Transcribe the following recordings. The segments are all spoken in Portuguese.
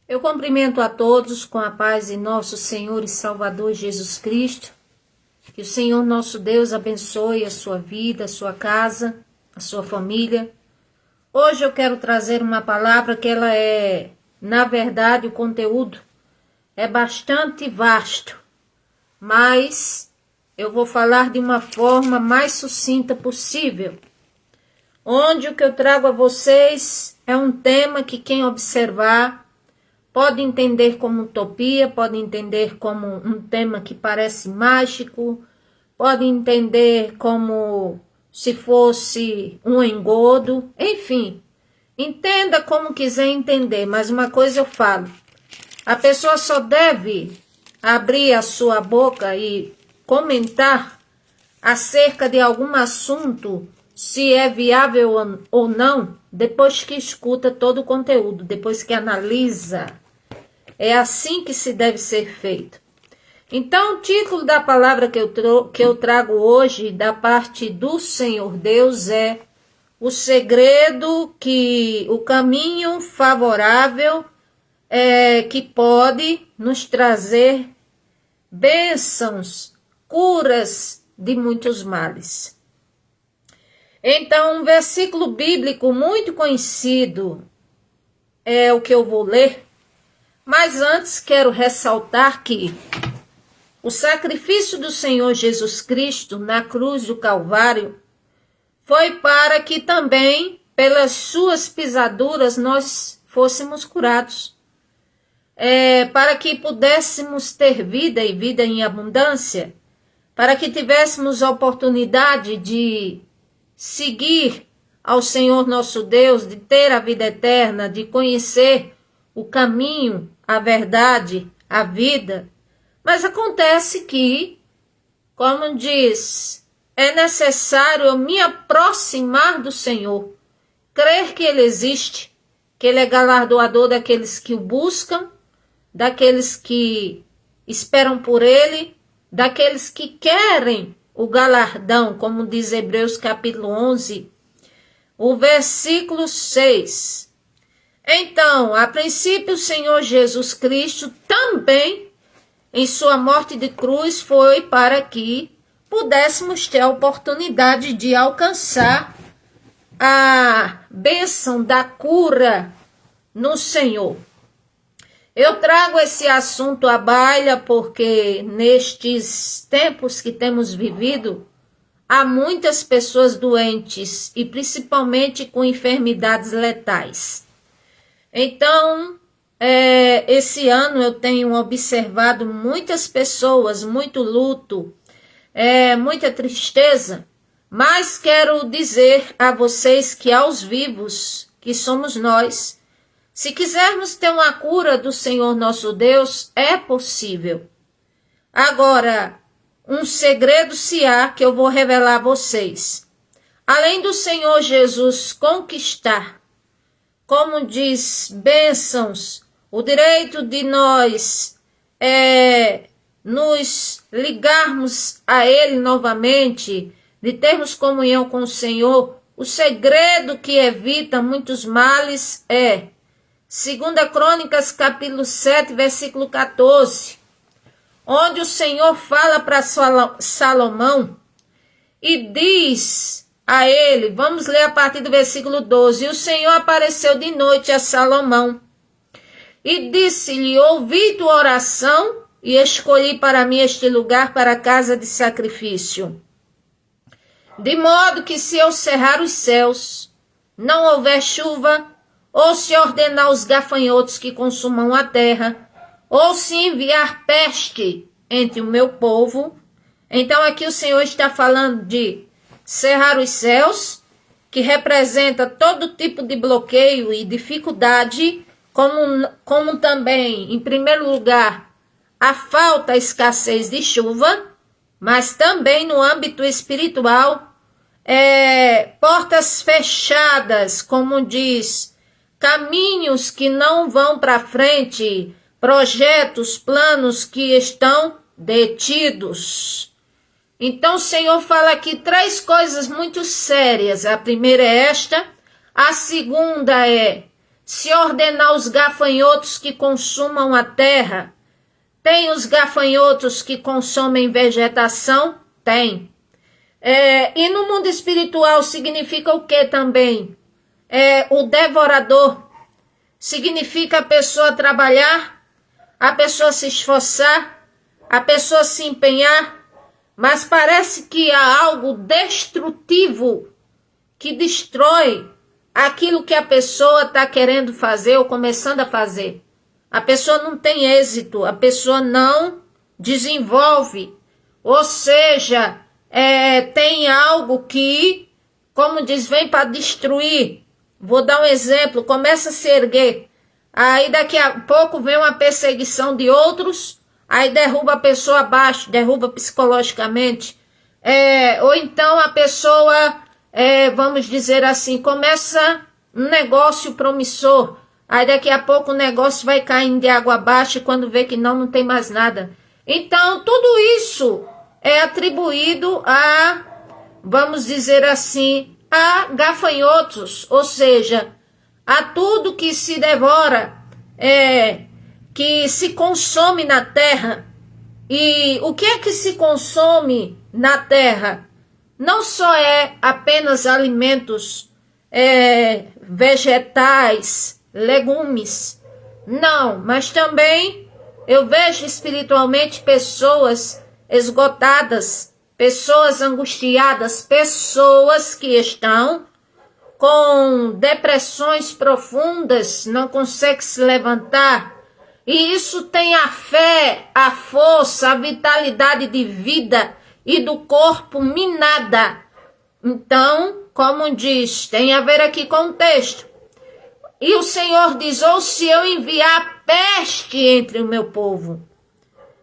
Eu cumprimento a todos com a paz de nosso Senhor e Salvador Jesus Cristo. Que o Senhor nosso Deus abençoe a sua vida, a sua casa, a sua família. Hoje eu quero trazer uma palavra que ela é, na verdade, o conteúdo é bastante vasto, mas eu vou falar de uma forma mais sucinta possível, onde o que eu trago a vocês é um tema que quem observar pode entender como utopia, pode entender como um tema que parece mágico, pode entender como se fosse um engodo, enfim, entenda como quiser entender, mas uma coisa eu falo, a pessoa só deve abrir a sua boca e comentar acerca de algum assunto, se é viável ou não, depois que escuta todo o conteúdo, depois que analisa. É assim que se deve ser feito. Então, o título da palavra que eu trago hoje, da parte do Senhor Deus, é o segredo o caminho favorável que pode nos trazer bênçãos, curas de muitos males. Então, um versículo bíblico muito conhecido é o que eu vou ler, mas antes quero ressaltar que o sacrifício do Senhor Jesus Cristo na cruz do Calvário foi para que também, pelas suas pisaduras, nós fôssemos curados. Para que pudéssemos ter vida e vida em abundância, para que tivéssemos a oportunidade de seguir ao Senhor nosso Deus, de ter a vida eterna, de conhecer o caminho, a verdade, a vida. Mas acontece que, como diz, é necessário eu me aproximar do Senhor, crer que Ele existe, que Ele é galardoador daqueles que o buscam, daqueles que esperam por Ele, daqueles que querem o galardão, como diz Hebreus capítulo 11, o versículo 6. Então, a princípio, o Senhor Jesus Cristo também, em sua morte de cruz, foi para que pudéssemos ter a oportunidade de alcançar a bênção da cura no Senhor. Eu trago esse assunto à baila porque nestes tempos que temos vivido, há muitas pessoas doentes e principalmente com enfermidades letais. Então, esse ano eu tenho observado muitas pessoas, muito luto, muita tristeza, mas quero dizer a vocês que aos vivos, que somos nós, se quisermos ter uma cura do Senhor nosso Deus, é possível. Agora, um segredo se há que eu vou revelar a vocês. Além do Senhor Jesus conquistar, como diz, bênçãos, o direito de nós nos ligarmos a Ele novamente, de termos comunhão com o Senhor, o segredo que evita muitos males é 2 Crônicas, capítulo 7, versículo 14, onde o Senhor fala para Salomão e diz a ele, vamos ler a partir do versículo 12, e o Senhor apareceu de noite a Salomão e disse-lhe, ouvi tua oração e escolhi para mim este lugar para a casa de sacrifício. De modo que se eu cerrar os céus, não houver chuva, ou se ordenar os gafanhotos que consumam a terra, ou se enviar peste entre o meu povo. Então aqui o Senhor está falando de cerrar os céus, que representa todo tipo de bloqueio e dificuldade, como também, em primeiro lugar, a falta, a escassez de chuva, mas também no âmbito espiritual, portas fechadas, como diz, caminhos que não vão para frente, projetos, planos que estão detidos. Então o Senhor fala aqui 3 coisas muito sérias. A primeira é esta, a segunda é, Se ordenar os gafanhotos que consumam a terra, tem os gafanhotos que consomem vegetação? Tem. E no mundo espiritual significa o que também? O devorador. Significa a pessoa trabalhar, a pessoa se esforçar, a pessoa se empenhar, mas parece que há algo destrutivo que destrói aquilo que a pessoa está querendo fazer ou começando a fazer. A pessoa não tem êxito, a pessoa não desenvolve, ou seja, tem algo que, como diz, vem para destruir. Vou dar um exemplo, começa a se erguer, aí daqui a pouco vem uma perseguição de outros, aí derruba a pessoa abaixo, derruba psicologicamente, ou então a pessoa, vamos dizer assim, começa um negócio promissor, aí daqui a pouco o negócio vai caindo de água abaixo e quando vê que não tem mais nada. Então tudo isso é atribuído a, vamos dizer assim, a gafanhotos, ou seja, a tudo que se devora, que se consome na terra. E o que é que se consome na terra? Não só é apenas alimentos vegetais, legumes, não, mas também eu vejo espiritualmente pessoas esgotadas, pessoas angustiadas, pessoas que estão com depressões profundas, não conseguem se levantar. E isso tem a fé, a força, a vitalidade de vida e do corpo minada. Então, como diz, tem a ver aqui com o texto. E o Senhor diz, ou se eu enviar peste entre o meu povo.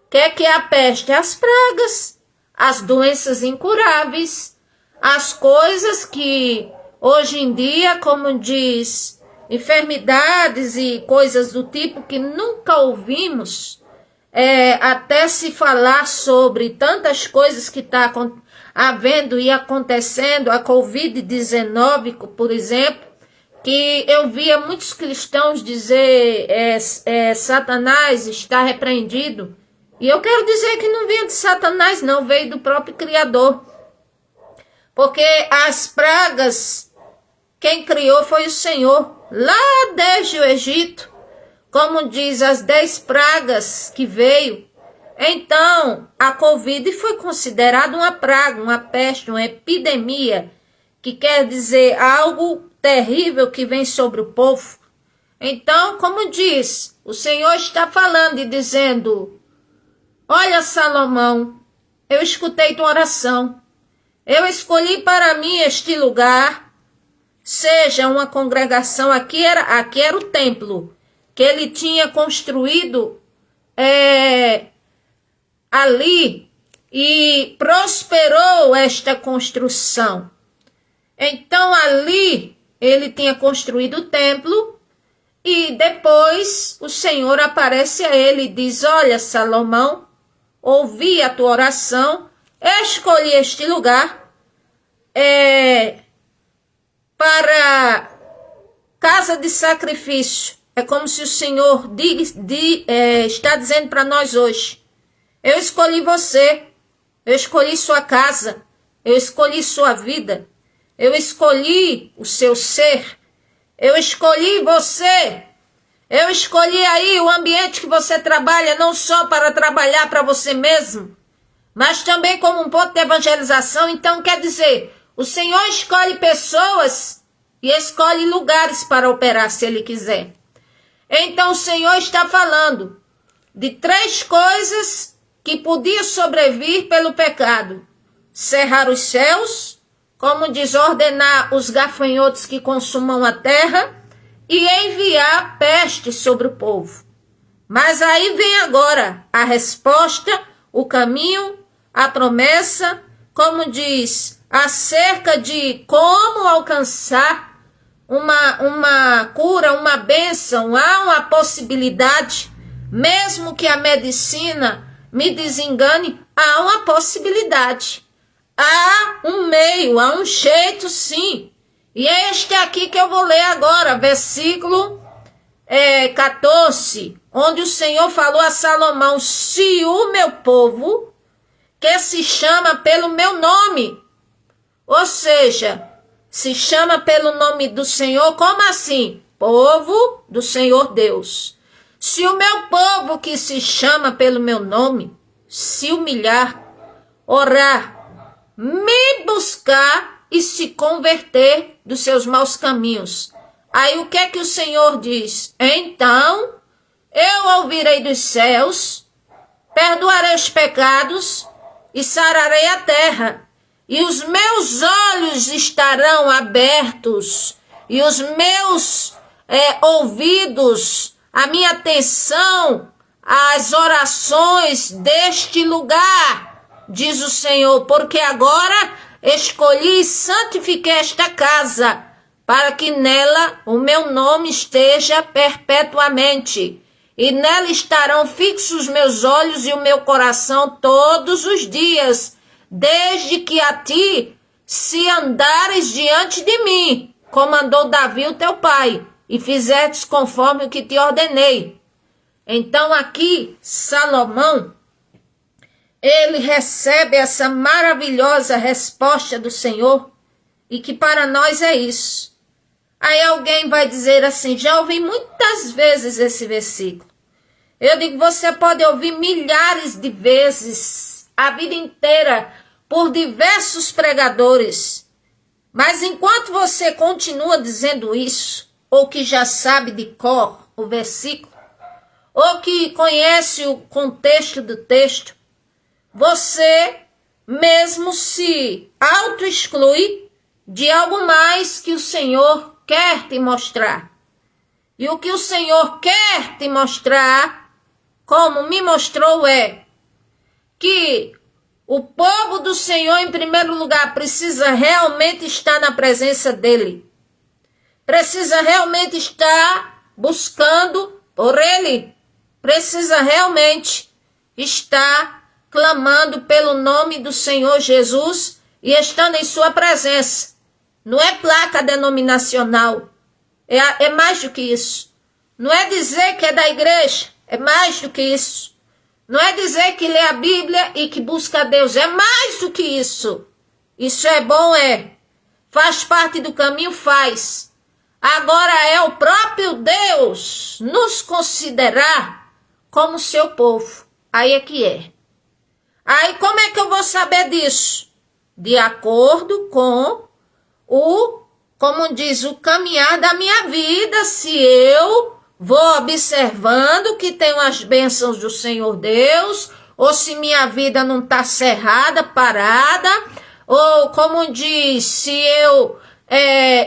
O que é a peste? As pragas, as doenças incuráveis, as coisas que hoje em dia, como diz, enfermidades e coisas do tipo que nunca ouvimos, até se falar sobre tantas coisas que está havendo e acontecendo, a Covid-19, por exemplo, que eu via muitos cristãos dizer, Satanás está repreendido. E eu quero dizer que não veio de Satanás, não, veio do próprio Criador. Porque as pragas, quem criou foi o Senhor, lá desde o Egito. Como diz, as 10 pragas que veio. Então, a Covid foi considerada uma praga, uma peste, uma epidemia, que quer dizer algo terrível que vem sobre o povo. Então, como diz, o Senhor está falando e dizendo, olha, Salomão, eu escutei tua oração. Eu escolhi para mim este lugar, seja uma congregação, aqui era o templo, que ele tinha construído ali, e prosperou esta construção. Então ali ele tinha construído o templo, e depois o Senhor aparece a ele e diz, olha, Salomão, ouvi a tua oração, escolhi este lugar para casa de sacrifício. É como se o Senhor está dizendo para nós hoje, eu escolhi você, eu escolhi sua casa, eu escolhi sua vida, eu escolhi o seu ser, eu escolhi você. Eu escolhi aí o ambiente que você trabalha, não só para trabalhar para você mesmo, mas também como um ponto de evangelização. Então, quer dizer, o Senhor escolhe pessoas e escolhe lugares para operar, se Ele quiser. Então, o Senhor está falando de 3 coisas que podiam sobrevir pelo pecado. Cerrar os céus, como diz, ordenar os gafanhotos que consumam a terra, e enviar peste sobre o povo. Mas aí vem agora a resposta, o caminho, a promessa, como diz, acerca de como alcançar uma cura, uma bênção. Há uma possibilidade, mesmo que a medicina me desengane, há uma possibilidade. Há um meio, há um jeito, sim. E é este aqui que eu vou ler agora, versículo 14, onde o Senhor falou a Salomão: se o meu povo, que se chama pelo meu nome, ou seja, se chama pelo nome do Senhor, como assim? Povo do Senhor Deus. Se o meu povo que se chama pelo meu nome, se humilhar, orar, me buscar e se converter dos seus maus caminhos. Aí o que é que o Senhor diz? Então eu ouvirei dos céus, perdoarei os pecados e sararei a terra. E os meus olhos estarão abertos e os meus ouvidos, a minha atenção às orações deste lugar, diz o Senhor, porque agora escolhi e santifiquei esta casa, para que nela o meu nome esteja perpetuamente, e nela estarão fixos meus olhos e o meu coração todos os dias, desde que a ti se andares diante de mim, como andou Davi o teu pai, e fizestes conforme o que te ordenei. Então aqui Salomão, ele recebe essa maravilhosa resposta do Senhor, e que para nós é isso. Aí alguém vai dizer assim: já ouvi muitas vezes esse versículo. Eu digo, você pode ouvir milhares de vezes, a vida inteira, por diversos pregadores. Mas enquanto você continua dizendo isso, ou que já sabe de cor o versículo, ou que conhece o contexto do texto, você mesmo se auto-exclui de algo mais que o Senhor quer te mostrar. E o que o Senhor quer te mostrar, como me mostrou, é que o povo do Senhor, em primeiro lugar, precisa realmente estar na presença dEle. Precisa realmente estar buscando por Ele. Precisa realmente estar clamando pelo nome do Senhor Jesus e estando em sua presença. Não é placa denominacional. É mais do que isso. Não é dizer que é da igreja. É mais do que isso. Não é dizer que lê a Bíblia e que busca a Deus. É mais do que isso. Isso é bom, é. Faz parte do caminho, faz. Agora é o próprio Deus nos considerar como seu povo. Aí é que é. Aí como é que eu vou saber disso? De acordo com como diz, o caminhar da minha vida, se eu vou observando que tenho as bênçãos do Senhor Deus, ou se minha vida não está cerrada, parada, ou como diz, se eu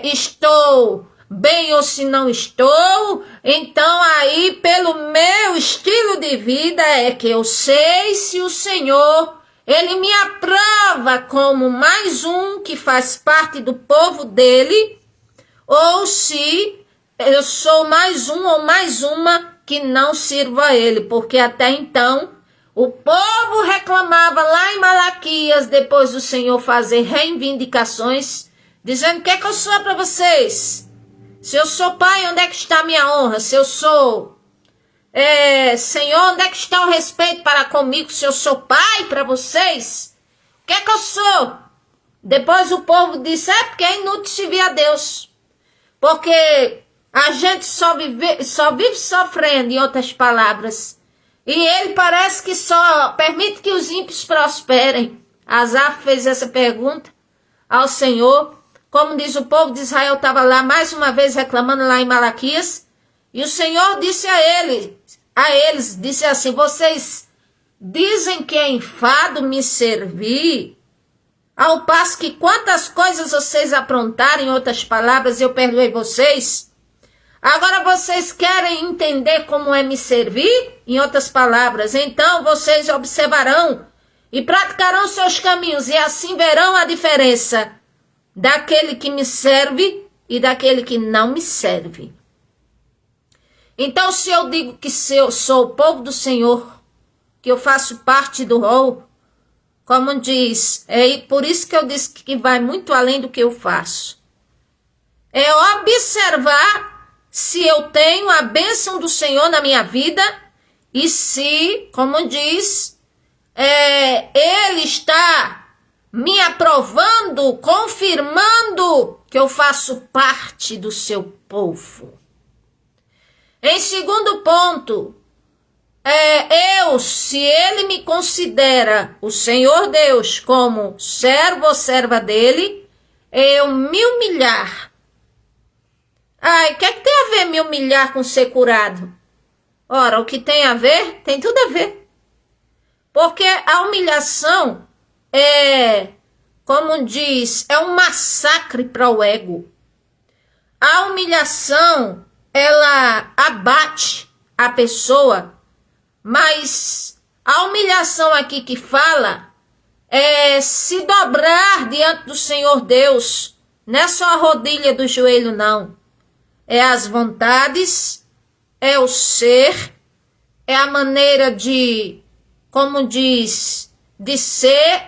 estou bem ou se não estou. Então aí pelo meu estilo de vida é que eu sei se o Senhor, Ele me aprova como mais um que faz parte do povo dele, ou se eu sou mais um ou mais uma que não sirvo a Ele, porque até então o povo reclamava lá em Malaquias, depois do Senhor fazer reivindicações, dizendo: o que é que eu sou para vocês? Se eu sou pai, onde é que está a minha honra? Se eu sou Senhor, onde é que está o respeito para comigo? Se eu sou pai para vocês, o que é que eu sou? Depois o povo disse: porque é inútil servir a Deus, porque a gente só vive sofrendo, em outras palavras, e Ele parece que só permite que os ímpios prosperem. Asaf fez essa pergunta ao Senhor. Como diz, o povo de Israel estava lá mais uma vez reclamando lá em Malaquias, e o Senhor disse a eles, disse assim: vocês dizem que é enfado me servir, ao passo que quantas coisas vocês aprontaram, em outras palavras, eu perdoei vocês. Agora vocês querem entender como é me servir? Em outras palavras, então vocês observarão e praticarão seus caminhos, e assim verão a diferença daquele que me serve e daquele que não me serve. Então, se eu digo que eu sou o povo do Senhor, que eu faço parte do rol, como diz, por isso que eu disse que vai muito além do que eu faço. É observar se eu tenho a bênção do Senhor na minha vida e se, como diz, Ele está me aprovando, confirmando que eu faço parte do seu povo. Em segundo ponto, se ele me considera o Senhor Deus como servo ou serva dele, eu me humilhar. Ai, o que é que tem a ver me humilhar com ser curado? Ora, o que tem a ver? Tem tudo a ver. Porque a humilhação como diz, é um massacre para o ego. A humilhação, ela abate a pessoa, mas a humilhação aqui que fala é se dobrar diante do Senhor Deus. Não é só a rodilha do joelho, não. É as vontades, é o ser, é a maneira de, como diz, de ser,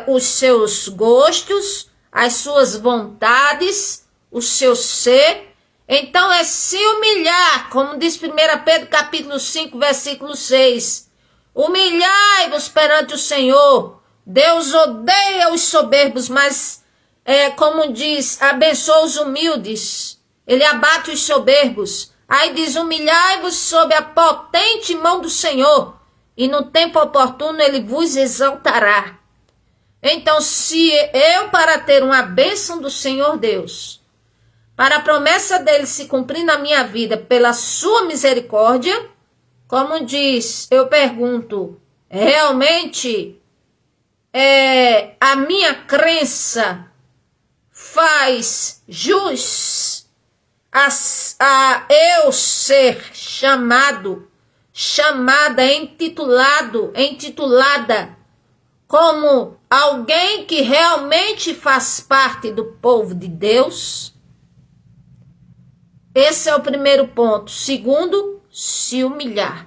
os seus gostos, as suas vontades, o seu ser. Então é se humilhar, como diz 1 Pedro capítulo 5, versículo 6. Humilhai-vos perante o Senhor. Deus odeia os soberbos, mas, como diz, abençoa os humildes. Ele abate os soberbos. Aí diz, humilhai-vos sob a potente mão do Senhor, e no tempo oportuno ele vos exaltará. Então, se eu, para ter uma bênção do Senhor Deus, para a promessa dele se cumprir na minha vida pela sua misericórdia, como diz, eu pergunto, realmente a minha crença faz jus a eu ser chamada, intitulada como alguém que realmente faz parte do povo de Deus? Esse é o primeiro ponto. Segundo, se humilhar.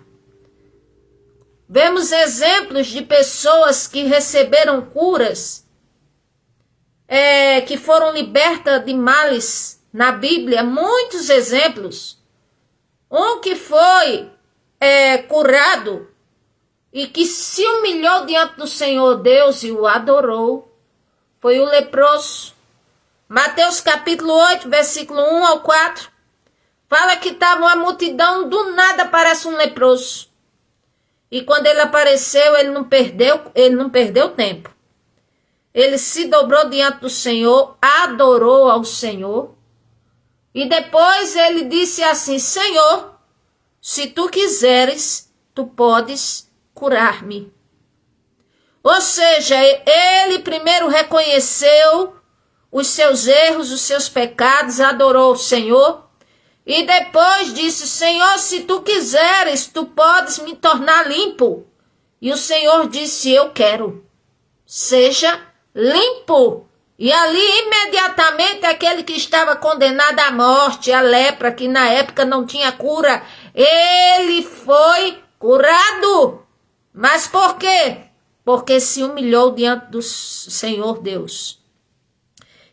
Vemos exemplos de pessoas que receberam curas, que foram libertas de males na Bíblia, muitos exemplos. Um que foi curado e que se humilhou diante do Senhor Deus e o adorou, foi o leproso. Mateus capítulo 8, versículo 1 ao 4, fala que estava uma multidão, do nada aparece um leproso. E quando ele apareceu, ele não perdeu tempo. Ele se dobrou diante do Senhor, adorou ao Senhor. E depois ele disse assim, Senhor, se tu quiseres, tu podes curar-me. Ou seja, ele primeiro reconheceu os seus erros, os seus pecados, adorou o Senhor. E depois disse, Senhor, se tu quiseres, tu podes me tornar limpo. E o Senhor disse, eu quero. Seja limpo. E ali, imediatamente, aquele que estava condenado à morte, à lepra, que na época não tinha cura, ele foi curado. Mas por quê? Porque se humilhou diante do Senhor Deus.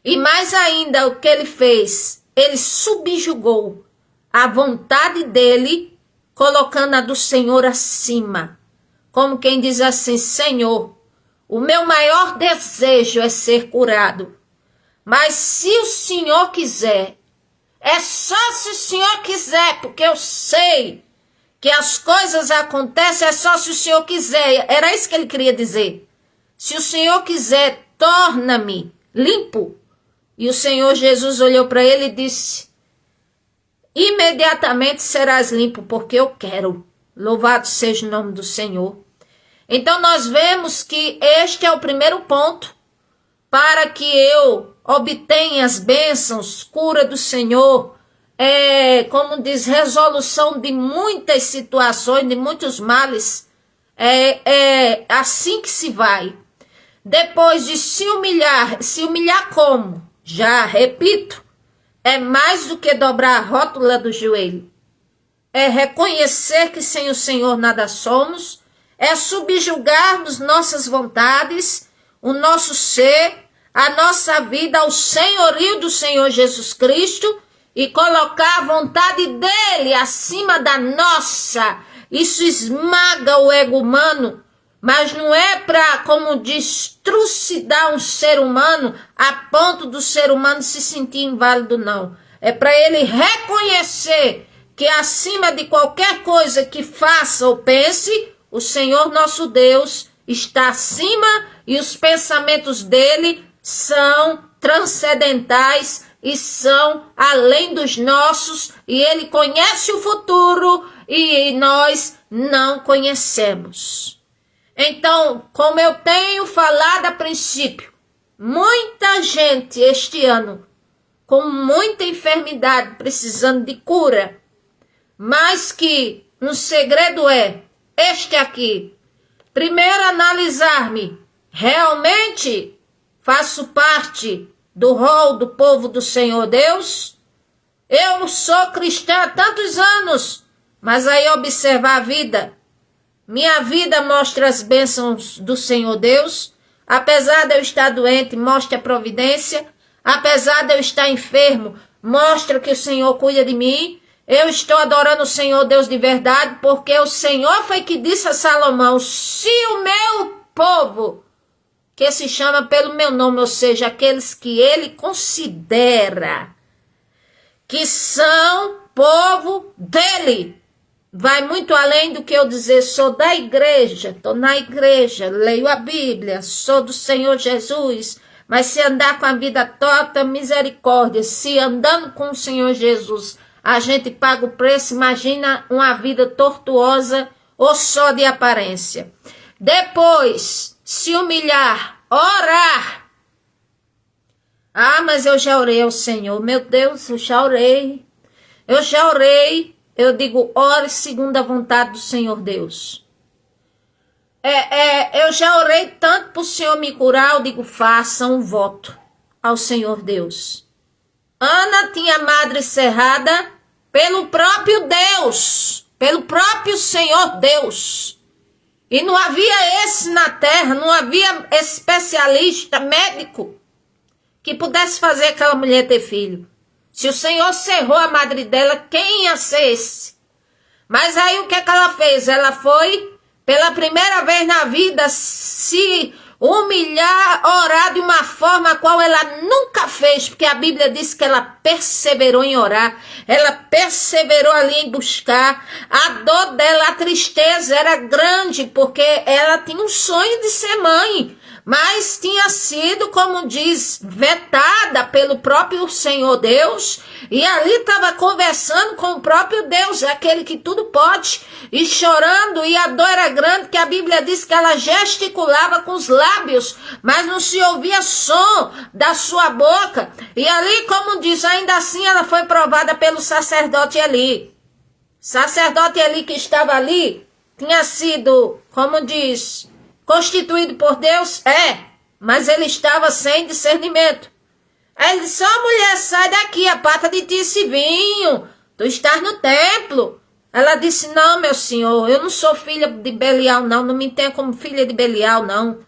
E mais ainda, o que ele fez? Ele subjugou a vontade dele, colocando a do Senhor acima. Como quem diz assim, Senhor, o meu maior desejo é ser curado. Mas se o Senhor quiser, é só se o Senhor quiser, porque eu sei que as coisas acontecem, é só se o Senhor quiser. Era isso que ele queria dizer. Se o Senhor quiser, torna-me limpo. E o Senhor Jesus olhou para ele e disse, imediatamente serás limpo, porque eu quero. Louvado seja o nome do Senhor. Então nós vemos que este é o primeiro ponto para que eu obtenha as bênçãos, cura do Senhor, como diz, resolução de muitas situações, de muitos males. Assim que se vai. Depois de se humilhar como? Já repito, é mais do que dobrar a rótula do joelho. É reconhecer que sem o Senhor nada somos, é subjugarmos nossas vontades, o nosso ser, a nossa vida ao senhorio do Senhor Jesus Cristo e colocar a vontade dele acima da nossa. Isso esmaga o ego humano, mas não é para, como diz, trucidar um ser humano a ponto do ser humano se sentir inválido, não. É para ele reconhecer que acima de qualquer coisa que faça ou pense, o Senhor nosso Deus está acima e os pensamentos dele são transcendentais e são além dos nossos, e ele conhece o futuro e nós não conhecemos. Então, como eu tenho falado a princípio, muita gente este ano com muita enfermidade, precisando de cura, mas que um segredo é este aqui. Primeiro, analisar-me. Realmente faço parte do rol do povo do Senhor Deus? Eu sou cristã há tantos anos, mas aí observar a vida. Minha vida mostra as bênçãos do Senhor Deus. Apesar de eu estar doente, mostra a providência. Apesar de eu estar enfermo, mostra que o Senhor cuida de mim. Eu estou adorando o Senhor Deus de verdade, porque o Senhor foi que disse a Salomão, se o meu povo, que se chama pelo meu nome, ou seja, aqueles que ele considera que são povo dele, vai muito além do que eu dizer, sou da igreja, estou na igreja, leio a Bíblia, sou do Senhor Jesus, mas se andar com a vida torta, misericórdia, se andando com o Senhor Jesus, a gente paga o preço, imagina uma vida tortuosa ou só de aparência. Depois, se humilhar, orar. Ah, mas eu já orei ao Senhor, meu Deus, eu já orei. Eu digo, ore segundo a vontade do Senhor Deus. Eu já orei tanto para o Senhor me curar, eu digo, faça um voto ao Senhor Deus. Ana tinha madre cerrada pelo próprio Deus, pelo próprio Senhor Deus. E não havia esse na terra, não havia especialista, médico, que pudesse fazer aquela mulher ter filho. Se o Senhor cerrou a madre dela, quem ia ser esse? Mas aí o que é que ela fez? Ela foi, pela primeira vez na vida, se humilhar, orar de uma forma a qual ela nunca fez, porque a Bíblia diz que ela perseverou em orar, ela perseverou ali em buscar. A dor dela, a tristeza era grande, porque ela tinha um sonho de ser mãe, mas tinha sido, como diz, vetada pelo próprio Senhor Deus, e ali estava conversando com o próprio Deus, aquele que tudo pode, e chorando, e a dor era grande, que a Bíblia diz que ela gesticulava com os lábios, mas não se ouvia som da sua boca, e ali, como diz, ainda assim ela foi provada pelo sacerdote Eli. Sacerdote Eli que estava ali, tinha sido, como diz, constituído por Deus? Mas ele estava sem discernimento. Aí ele disse, mulher, sai daqui, a pata de ti esse vinho, tu estás no templo. Ela disse, não, meu senhor, eu não sou filha de Belial, não me tenha como filha de Belial, não.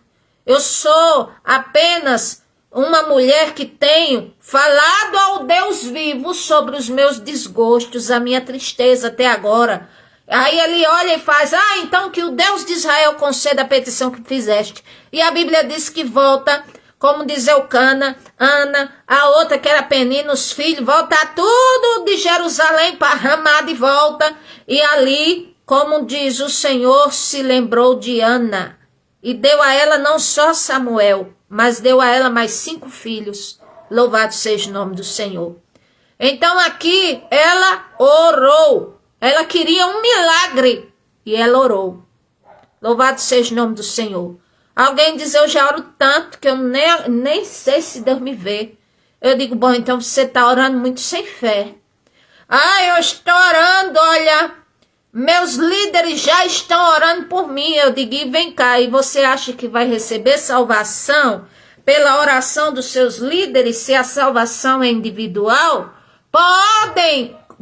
Eu sou apenas uma mulher que tenho falado ao Deus vivo sobre os meus desgostos, a minha tristeza até agora. Aí ele olha e faz, então que o Deus de Israel conceda a petição que fizeste. E a Bíblia diz que volta, como diz Eucana, Ana, a outra que era Penina, os filhos, volta tudo de Jerusalém para Ramá de volta. E ali, como diz o Senhor, se lembrou de Ana. E deu a ela não só Samuel, mas deu a ela mais 5 filhos. Louvado seja o nome do Senhor. Então aqui ela orou. Ela queria um milagre e ela orou. Louvado seja o nome do Senhor. Alguém diz, eu já oro tanto que eu nem sei se Deus me vê. Eu digo, bom, então você está orando muito sem fé. Eu estou orando, olha, meus líderes já estão orando por mim. Eu digo, e vem cá, e você acha que vai receber salvação pela oração dos seus líderes, se a salvação é individual?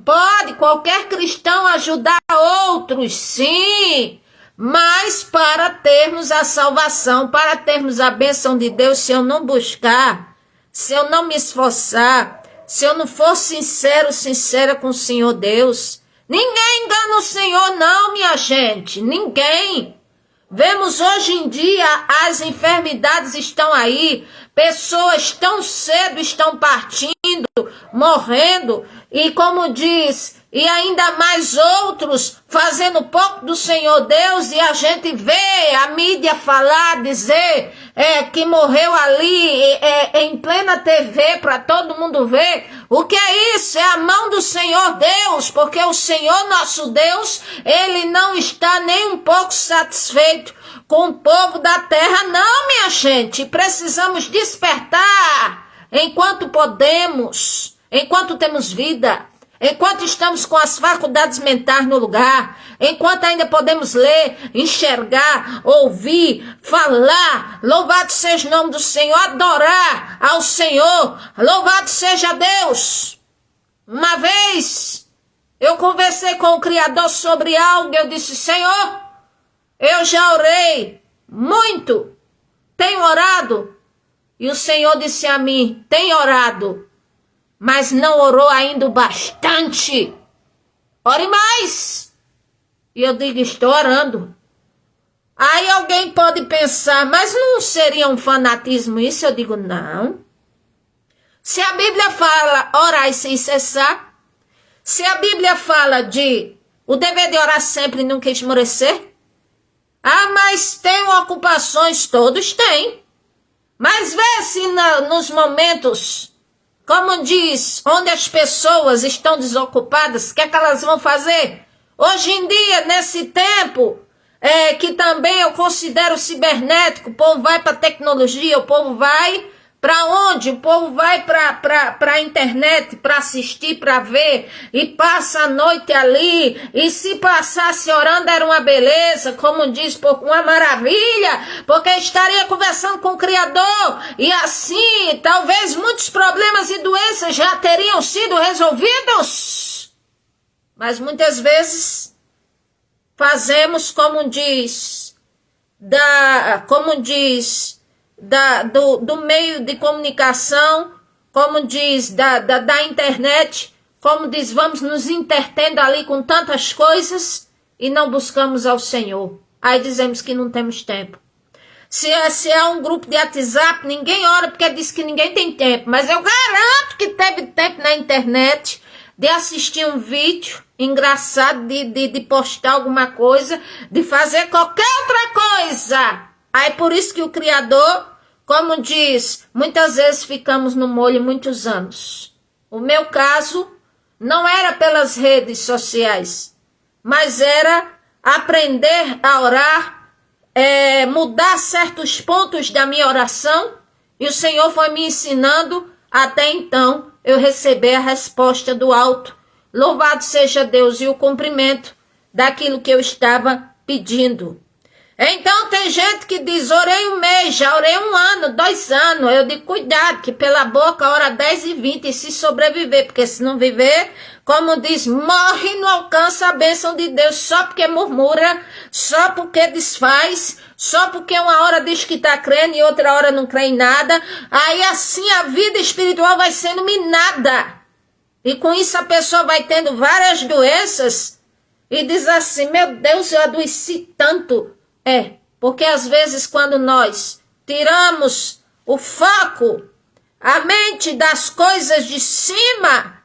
Pode qualquer cristão ajudar outros, sim, mas para termos a salvação, para termos a bênção de Deus, se eu não buscar, se eu não me esforçar, se eu não for sincera com o Senhor Deus. Ninguém engana o Senhor não, minha gente, ninguém. Vemos hoje em dia as enfermidades estão aí, pessoas tão cedo estão partindo, morrendo, e como diz, e ainda mais outros fazendo pouco do Senhor Deus, e a gente vê a mídia falar, dizer que morreu ali em plena TV para todo mundo ver. O que é isso? É a mão do Senhor Deus, porque o Senhor nosso Deus, Ele não está nem um pouco satisfeito com o povo da terra, não, minha gente. Precisamos despertar enquanto podemos, enquanto temos vida, enquanto estamos com as faculdades mentais no lugar, enquanto ainda podemos ler, enxergar, ouvir, falar. Louvado seja o nome do Senhor, adorar ao Senhor. Louvado seja Deus. Uma vez eu conversei com o Criador sobre algo, eu disse: Senhor, eu já orei muito, tenho orado. E o Senhor disse a mim: tem orado, mas não orou ainda o bastante. Ore mais. E eu digo: estou orando. Aí alguém pode pensar: mas não seria um fanatismo isso? Eu digo: não. Se a Bíblia fala orar sem cessar, se a Bíblia fala de o dever de orar sempre e nunca esmorecer, mas tem ocupações, todos têm. Mas vê se nos momentos, como diz, onde as pessoas estão desocupadas, o que é que elas vão fazer? Hoje em dia, nesse tempo, que também eu considero cibernético, o povo vai para a tecnologia, o povo vai para onde? O povo vai para a internet para assistir, para ver, e passa a noite ali, e se passasse orando era uma beleza, como diz, uma maravilha, porque estaria conversando com o Criador, e assim, talvez muitos problemas e doenças já teriam sido resolvidos. Mas muitas vezes fazemos como diz, do meio de comunicação, como diz, da internet, como diz, vamos nos entretendo ali com tantas coisas e não buscamos ao Senhor. Aí dizemos que não temos tempo. Se é um grupo de WhatsApp, ninguém ora porque diz que ninguém tem tempo, mas eu garanto que teve tempo na internet de assistir um vídeo engraçado, de postar alguma coisa, de fazer qualquer outra coisa. Aí por isso que o Criador, como diz, muitas vezes ficamos no molho muitos anos. O meu caso não era pelas redes sociais, mas era aprender a orar, mudar certos pontos da minha oração, e o Senhor foi me ensinando até então eu receber a resposta do alto. Louvado seja Deus, e o cumprimento daquilo que eu estava pedindo. Então tem gente que diz: orei um mês, já orei 1 ano, 2 anos. Eu digo: cuidado, que pela boca ora 10 e 20 e se sobreviver, porque se não viver, como diz, morre e não alcança a bênção de Deus, só porque murmura, só porque desfaz, só porque uma hora diz que está crendo e outra hora não crê em nada. Aí assim a vida espiritual vai sendo minada, e com isso a pessoa vai tendo várias doenças e diz assim: meu Deus, eu adoeci tanto. Porque às vezes quando nós tiramos o foco, a mente das coisas de cima,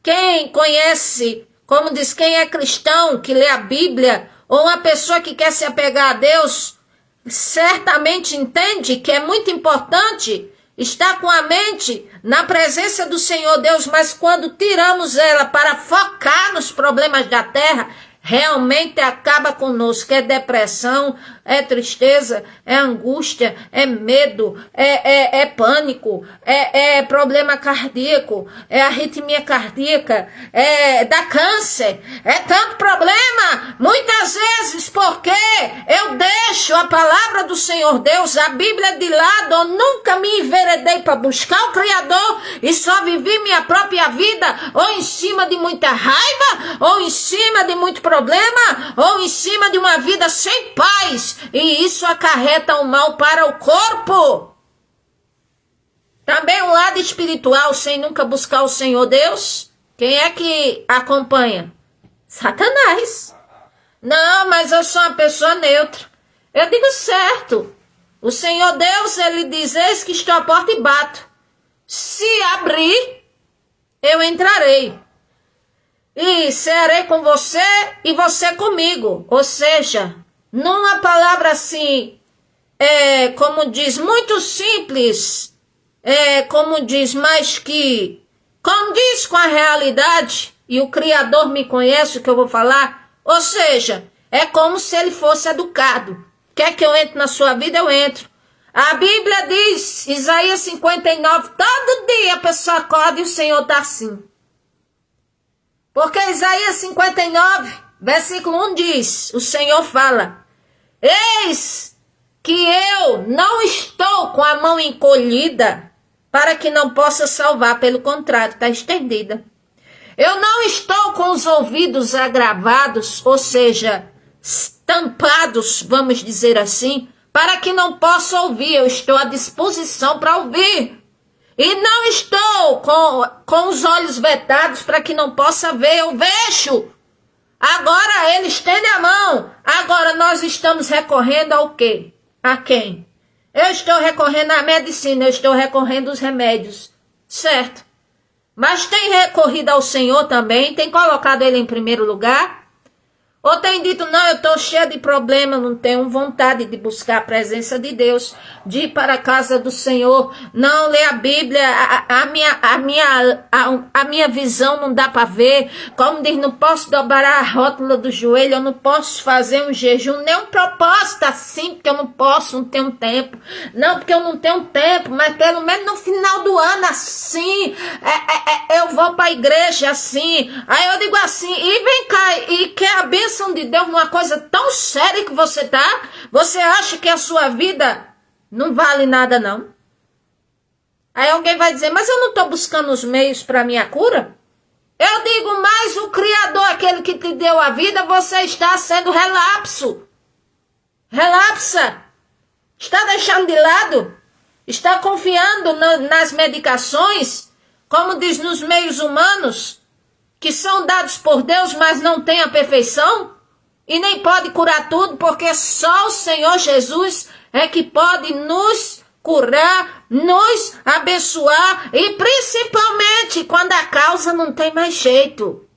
quem conhece, como diz, quem é cristão, que lê a Bíblia, ou uma pessoa que quer se apegar a Deus, certamente entende que é muito importante estar com a mente na presença do Senhor Deus, mas quando tiramos ela para focar nos problemas da terra, realmente acaba conosco. É depressão, é tristeza, é angústia, é medo, é pânico, é problema cardíaco, é arritmia cardíaca, dá câncer, é tanto problema, muitas vezes porque eu deixo a palavra do Senhor Deus, a Bíblia de lado, eu nunca me enveredei para buscar o Criador e só vivi minha própria vida, ou em cima de muita raiva, ou em cima de muito problema, ou em cima de uma vida sem paz, e isso acarreta o mal para o corpo. Também um lado espiritual sem nunca buscar o Senhor Deus. Quem é que acompanha? Satanás. Não, mas eu sou uma pessoa neutra. Eu digo certo. O Senhor Deus, ele diz, eis que estou à porta e bato. Se abrir, eu entrarei. E serei com você e você comigo. Ou seja, numa palavra assim, como diz, muito simples, como diz, mas que condiz com a realidade, e o Criador me conhece o que eu vou falar, ou seja, é como se ele fosse educado. Quer que eu entre na sua vida, eu entro. A Bíblia diz, Isaías 59, todo dia a pessoa acorda e o Senhor está assim. Porque Isaías 59, versículo 1 diz, o Senhor fala, eis que eu não estou com a mão encolhida para que não possa salvar, pelo contrário, está estendida. Eu não estou com os ouvidos agravados, ou seja, tampados, vamos dizer assim, para que não possa ouvir. Eu estou à disposição para ouvir. E não estou com os olhos vetados para que não possa ver. Eu vejo. Agora ele estende a mão. Agora nós estamos recorrendo ao quê? A quem? Eu estou recorrendo à medicina, eu estou recorrendo aos remédios. Certo. Mas tem recorrido ao Senhor também, tem colocado ele em primeiro lugar. Ou tem dito, não, eu estou cheia de problema, não tenho vontade de buscar a presença de Deus, de ir para a casa do Senhor, não ler a Bíblia, a minha visão não dá para ver, como diz, não posso dobrar a rótula do joelho, eu não posso fazer um jejum, nem um propósito assim, porque eu não posso, não tenho tempo, não, porque eu não tenho tempo, mas pelo menos no final do ano assim, eu vou para a igreja assim, aí eu digo assim, e vem cá, e quer a bênção de Deus numa coisa tão séria que você tá? Você acha que a sua vida não vale nada, não? Aí alguém vai dizer, mas eu não estou buscando os meios para minha cura? Eu digo, mas o Criador, aquele que te deu a vida, você está sendo relapso. Relapsa. Está deixando de lado. Está confiando nas medicações, como diz nos meios humanos, que são dados por Deus, mas não têm a perfeição, e nem pode curar tudo, porque só o Senhor Jesus é que pode nos curar, nos abençoar, e principalmente quando a causa não tem mais jeito.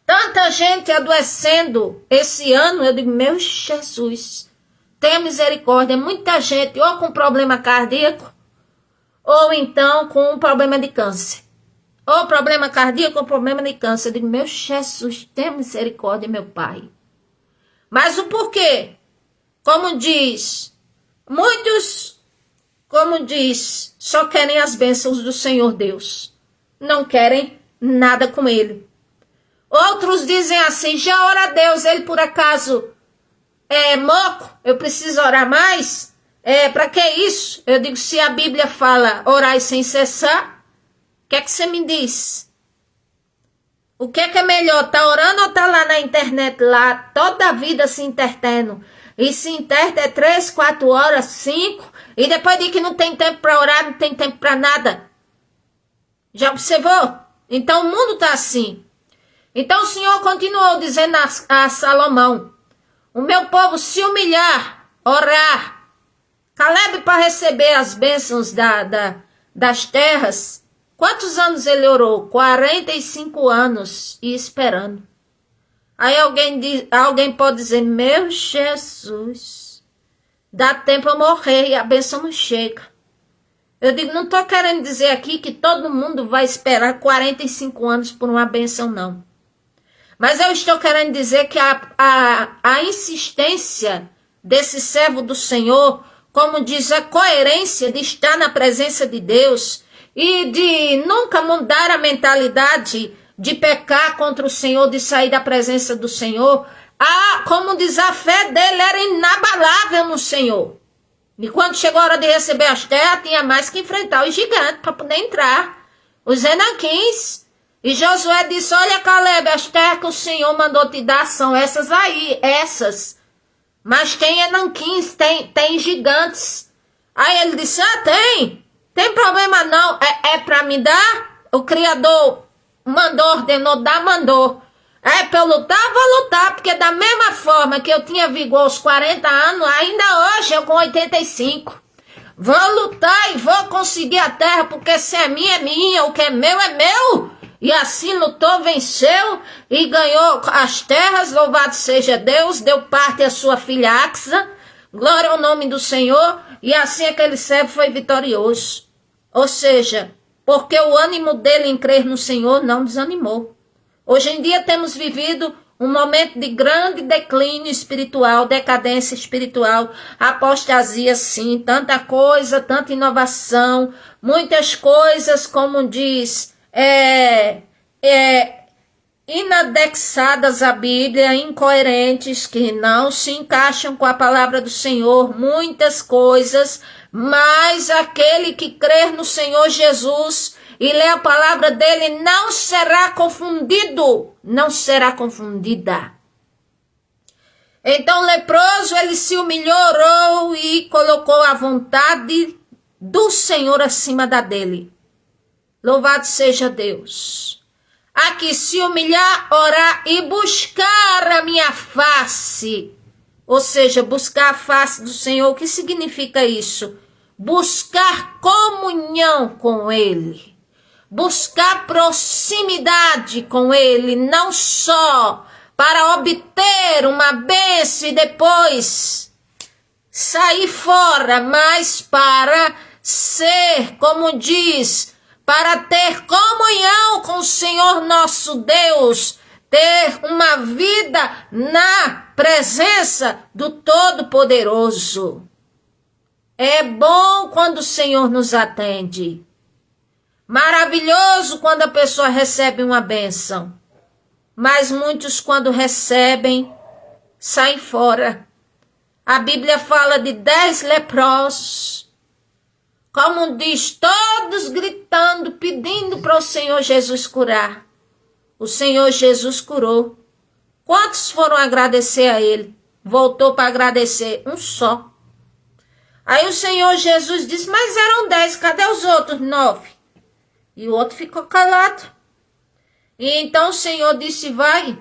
Tanta gente adoecendo esse ano, eu digo, meu Jesus, tenha misericórdia, muita gente ou com problema cardíaco, ou então com um problema de câncer. Ou problema cardíaco, ou problema de câncer. Eu digo, meu Jesus, tenha misericórdia, meu Pai. Mas o porquê? Como diz, muitos, só querem as bênçãos do Senhor Deus. Não querem nada com Ele. Outros dizem assim, já ora a Deus, Ele por acaso é moco? Eu preciso orar mais? Para que isso? Eu digo, se a Bíblia fala orai sem cessar, o que é que você me diz? O que é melhor? Tá orando ou tá lá na internet, lá, toda a vida se intertendo? E se interta 3, 4 horas, 5, e depois diz que não tem tempo para orar, não tem tempo para nada. Já observou? Então o mundo tá assim. Então o Senhor continuou dizendo a Salomão, o meu povo se humilhar, orar, Caleb para receber as bênçãos das terras. Quantos anos ele orou? 45 anos e esperando. Aí alguém pode dizer, meu Jesus, dá tempo eu morrer e a bênção não chega. Eu digo, não estou querendo dizer aqui que todo mundo vai esperar 45 anos por uma bênção, não. Mas eu estou querendo dizer que a insistência desse servo do Senhor, como diz, a coerência de estar na presença de Deus, e de nunca mudar a mentalidade de pecar contra o Senhor, de sair da presença do Senhor, como diz, a fé dele era inabalável no Senhor. E quando chegou a hora de receber as terras, tinha mais que enfrentar os gigantes para poder entrar, os Enaquins. E Josué disse, olha Caleb, as terras que o Senhor mandou te dar são essas aí, essas. Mas tem Enaquins, tem gigantes. Aí ele disse, tem problema não, é para me dar? O Criador ordenou dar, mandou. É para eu lutar, vou lutar, porque da mesma forma que eu tinha vigor aos 40 anos, ainda hoje eu com 85. Vou lutar e vou conseguir a terra, porque se é minha, o que é meu. E assim lutou, venceu e ganhou as terras, louvado seja Deus, deu parte à sua filha Axa, glória ao nome do Senhor, e assim aquele servo foi vitorioso. Ou seja, porque o ânimo dele em crer no Senhor não desanimou. Hoje em dia temos vivido um momento de grande declínio espiritual, decadência espiritual, apostasia sim, tanta coisa, tanta inovação, muitas coisas, como diz, inadexadas à Bíblia, incoerentes, que não se encaixam com a palavra do Senhor, muitas coisas, mas aquele que crer no Senhor Jesus e lê a palavra dele não será confundido, não será confundida. Então o leproso, ele se humilhou, orou e colocou a vontade do Senhor acima da dele. Louvado seja Deus. Aqui se humilhar, orar e buscar a minha face. Ou seja, buscar a face do Senhor. O que significa isso? Buscar comunhão com Ele. Buscar proximidade com Ele, não só para obter uma bênção e depois sair fora, mas para ser, como diz, para ter comunhão com o Senhor nosso Deus, ter uma vida na presença do Todo-Poderoso. É bom quando o Senhor nos atende. Maravilhoso quando a pessoa recebe uma bênção. Mas muitos, quando recebem, saem fora. A Bíblia fala de 10 leprosos. Como diz, todos gritando, pedindo para o Senhor Jesus curar. O Senhor Jesus curou. Quantos foram agradecer a Ele? Voltou para agradecer, um só. Aí o Senhor Jesus disse, mas eram 10, cadê os outros 9? E o outro ficou calado. E então o Senhor disse, vai.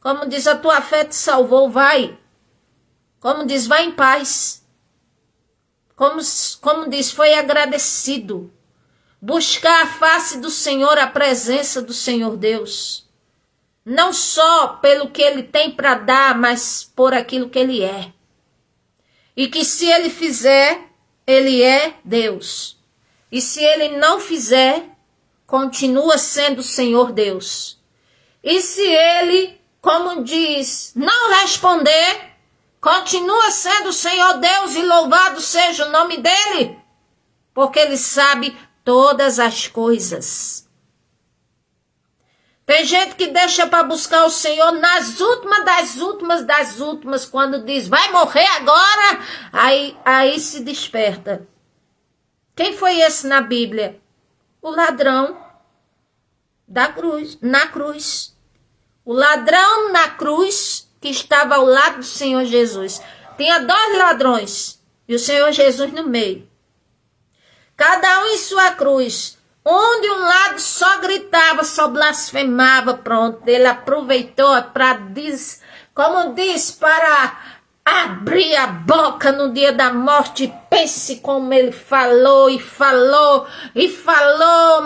Como diz, a tua fé te salvou, vai. Como diz, vai em paz. Como diz, foi agradecido. Buscar a face do Senhor, a presença do Senhor Deus. Não só pelo que Ele tem para dar, mas por aquilo que Ele é. E que se Ele fizer, Ele é Deus. E se Ele não fizer, continua sendo o Senhor Deus. E se Ele, como diz, não responder, continua sendo o Senhor Deus e louvado seja o nome dEle. Porque Ele sabe todas as coisas. Tem gente que deixa para buscar o Senhor nas últimas das últimas, quando diz, vai morrer agora, aí se desperta. Quem foi esse na Bíblia? O ladrão na cruz. O ladrão na cruz que estava ao lado do Senhor Jesus. Tinha 2 ladrões e o Senhor Jesus no meio. Cada um em sua cruz. Um de um lado só gritava, só blasfemava, pronto. Ele aproveitou para, como diz, para abrir a boca no dia da morte. Pense como ele falou,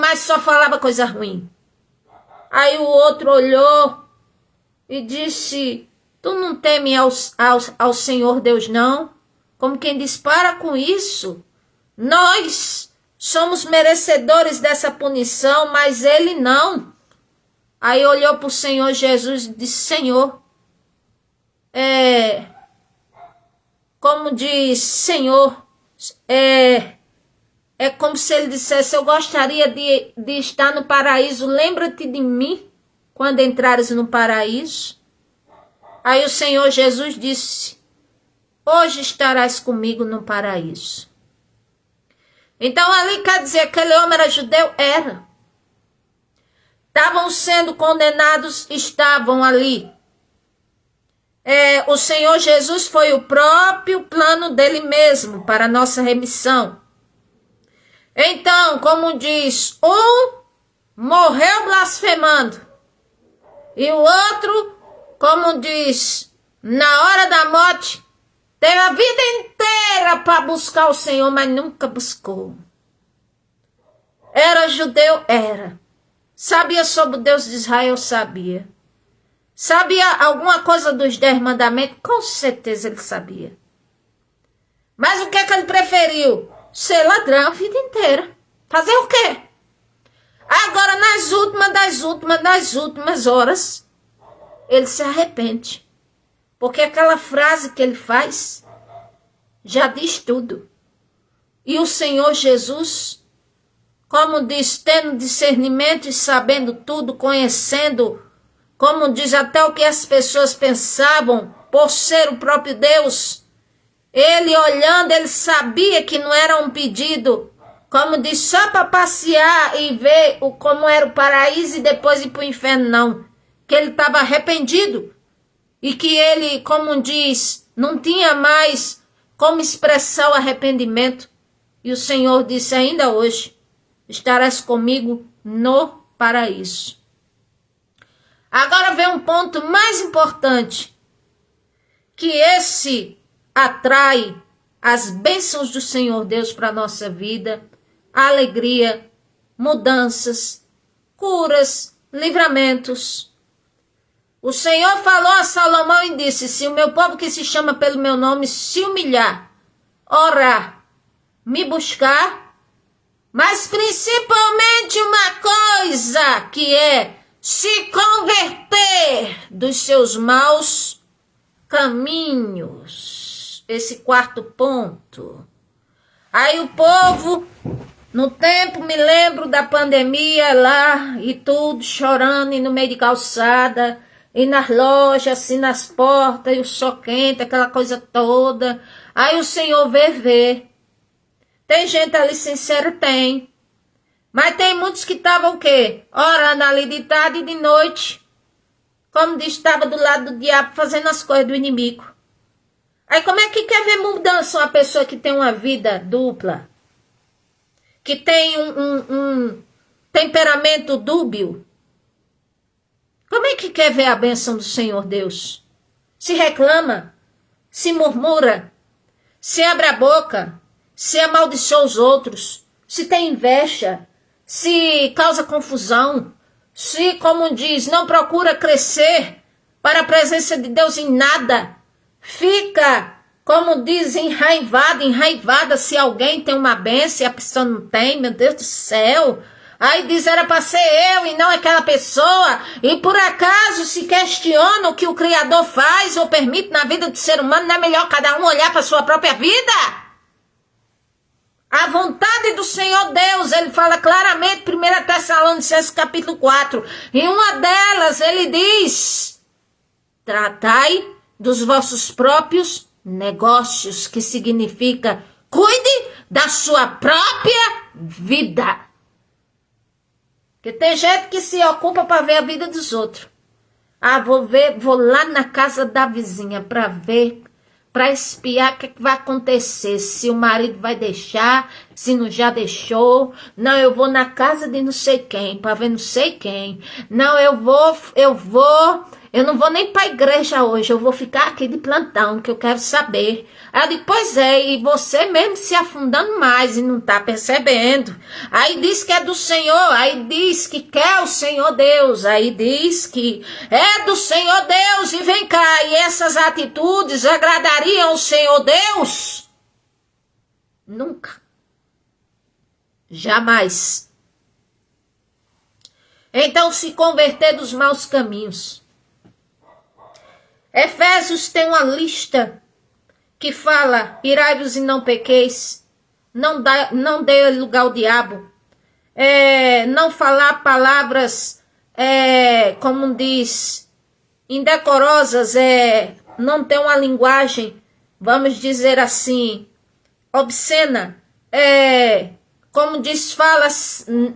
mas só falava coisa ruim. Aí o outro olhou e disse, tu não teme ao Senhor Deus não? Como quem diz, para com isso. Nós somos merecedores dessa punição, mas ele não. Aí olhou para o Senhor Jesus e disse, Senhor, como diz, Senhor, é como se ele dissesse, eu gostaria de estar no paraíso, lembra-te de mim quando entrares no paraíso. Aí o Senhor Jesus disse, hoje estarás comigo no paraíso. Então ali quer dizer, aquele homem era judeu? Era. Estavam sendo condenados, estavam ali. o Senhor Jesus foi o próprio plano dele mesmo para a nossa remissão. Então, como diz, um morreu blasfemando e o outro, como diz, na hora da morte, teve a vida inteira para buscar o Senhor, mas nunca buscou. Era judeu? Era. Sabia sobre o Deus de Israel? Sabia. Sabia alguma coisa dos 10 mandamentos? Com certeza ele sabia. Mas o que é que ele preferiu? Ser ladrão a vida inteira. Fazer o quê? Agora, nas últimas horas, ele se arrepende. Porque aquela frase que ele faz já diz tudo. E o Senhor Jesus, como diz, tendo discernimento e sabendo tudo, conhecendo, como diz até o que as pessoas pensavam, por ser o próprio Deus, ele olhando, ele sabia que não era um pedido, como diz, só para passear e ver como era o paraíso e depois ir para o inferno, não. Que ele estava arrependido e que ele, como diz, não tinha mais como expressar o arrependimento. E o Senhor disse, ainda hoje estarás comigo no paraíso. Agora vem um ponto mais importante, que esse atrai as bênçãos do Senhor Deus para a nossa vida, alegria, mudanças, curas, livramentos. O Senhor falou a Salomão e disse, se o meu povo que se chama pelo meu nome se humilhar, orar, me buscar, mas principalmente uma coisa que é se converter dos seus maus caminhos. Esse quarto ponto. Aí o povo, no tempo, me lembro da pandemia lá e tudo, chorando e no meio de calçada, e nas lojas, assim, nas portas, e o sol quente, aquela coisa toda. Aí o Senhor vê. Tem gente ali sincera? Tem. Mas tem muitos que estavam o quê? Orando ali de tarde e de noite. Como diz, estava do lado do diabo fazendo as coisas do inimigo. Aí como é que quer ver mudança uma pessoa que tem uma vida dupla? Que tem um temperamento dúbio? Como é que quer ver a bênção do Senhor Deus? Se reclama, se murmura, se abre a boca, se amaldiçoa os outros, se tem inveja, se causa confusão, se, como diz, não procura crescer para a presença de Deus em nada, fica, como diz, enraivada se alguém tem uma bênção e a pessoa não tem, meu Deus do céu. Aí diz, era para ser eu e não aquela pessoa, e por acaso se questiona o que o Criador faz ou permite na vida do ser humano, não é melhor cada um olhar para a sua própria vida? A vontade do Senhor Deus, ele fala claramente, 1 Tessalonicenses capítulo 4, em uma delas ele diz, tratai dos vossos próprios negócios, que significa, cuide da sua própria vida. Porque tem gente que se ocupa para ver a vida dos outros. Ah, vou lá na casa da vizinha para ver, para espiar o que vai acontecer, se o marido vai deixar, se não já deixou. Não, eu vou na casa de não sei quem, para ver não sei quem. Não, eu não vou nem para a igreja hoje, eu vou ficar aqui de plantão, que eu quero saber. Aí eu digo, pois é, e você mesmo se afundando mais e não tá percebendo. Aí diz que é do Senhor, aí diz que quer o Senhor Deus, aí diz que é do Senhor Deus e vem cá, e essas atitudes agradariam o Senhor Deus? Nunca. Jamais. Então se converter dos maus caminhos. Efésios tem uma lista que fala, irai-vos e não pequeis, não dê lugar ao diabo, não falar palavras, como diz, indecorosas, não ter uma linguagem, vamos dizer assim, obscena, como diz, fala,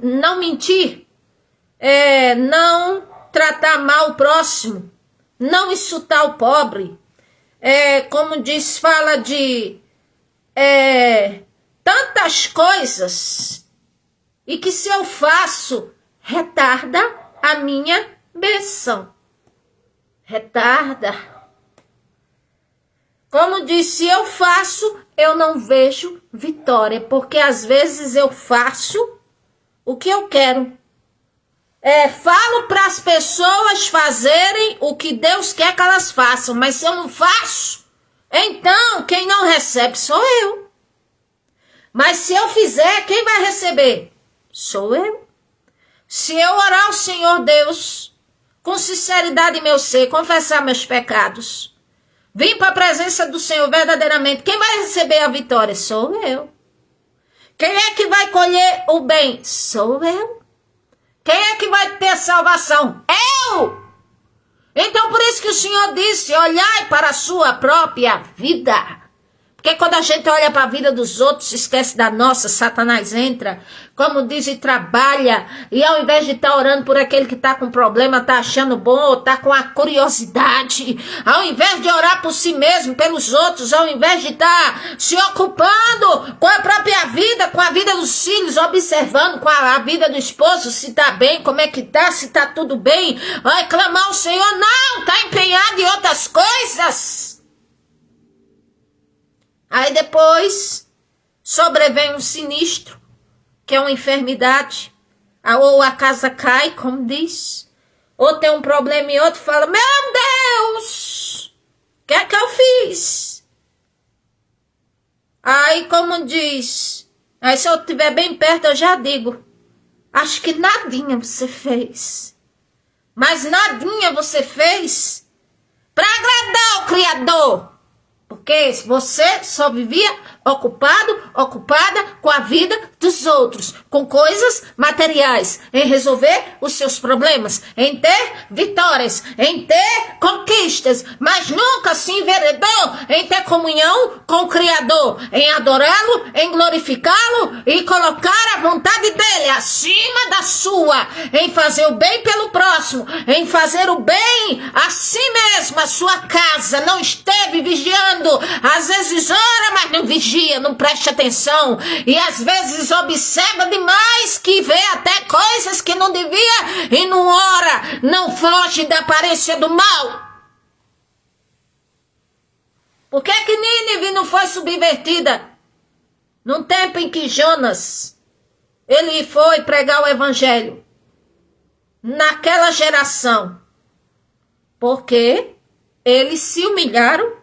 não mentir, não tratar mal o próximo, não insultar o pobre, como diz, fala de tantas coisas, e que se eu faço, retarda a minha bênção. Retarda. Como disse, eu faço, eu não vejo vitória, porque às vezes eu faço o que eu quero. Falo para as pessoas fazerem o que Deus quer que elas façam, mas se eu não faço, então quem não recebe sou eu. Mas se eu fizer, quem vai receber? Sou eu. Se eu orar ao Senhor Deus, com sinceridade em meu ser, confessar meus pecados, vim para a presença do Senhor verdadeiramente, quem vai receber a vitória? Sou eu. Quem é que vai colher o bem? Sou eu. Quem é que vai ter salvação? Eu! Então por isso que o Senhor disse, olhai para a sua própria vida. Porque quando a gente olha para a vida dos outros, esquece da nossa, Satanás entra, como diz, e trabalha. E ao invés de estar orando por aquele que está com problema, está achando bom, ou está com a curiosidade, ao invés de orar por si mesmo, pelos outros, ao invés de estar se ocupando com a própria vida, com a vida dos filhos, observando com a vida do esposo, se está bem, como é que está, se está tudo bem, vai clamar ao Senhor, não, está empenhado em outras coisas. Aí depois sobrevém um sinistro, que é uma enfermidade, ou a casa cai, como diz, ou tem um problema e outro fala, meu Deus, o que é que eu fiz? Aí como diz, aí se eu estiver bem perto eu já digo, acho que nadinha você fez, mas nadinha você fez para agradar o Criador. Porque você só vivia ocupada com a vida dos outros, com coisas materiais, em resolver os seus problemas, em ter vitórias, em ter conquistas, mas nunca se enveredou em ter comunhão com o Criador, em adorá-lo, em glorificá-lo e colocar a vontade dele acima da sua, em fazer o bem pelo próximo, em fazer o bem a si mesmo, a sua casa, não esteve vigiando. Às vezes ora, mas não vigia, não presta atenção. E às vezes observa demais, que vê até coisas que não devia e não ora, não foge da aparência do mal. Por que que Nínive não foi subvertida? Num tempo em que Jonas, ele foi pregar o evangelho. Naquela geração. Porque eles se humilharam,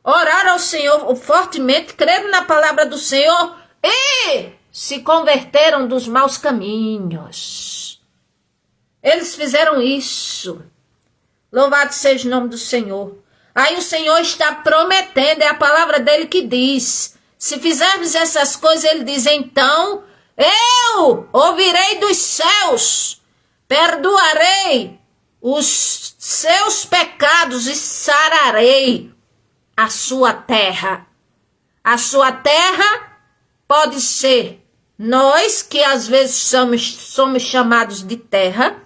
oraram ao Senhor fortemente, creram na palavra do Senhor e se converteram dos maus caminhos. Eles fizeram isso. Louvado seja o nome do Senhor. Aí o Senhor está prometendo, é a palavra dele que diz, se fizermos essas coisas, ele diz, então eu ouvirei dos céus, perdoarei os seus pecados e sararei a sua terra. A sua terra pode ser nós, que às vezes somos chamados de terra,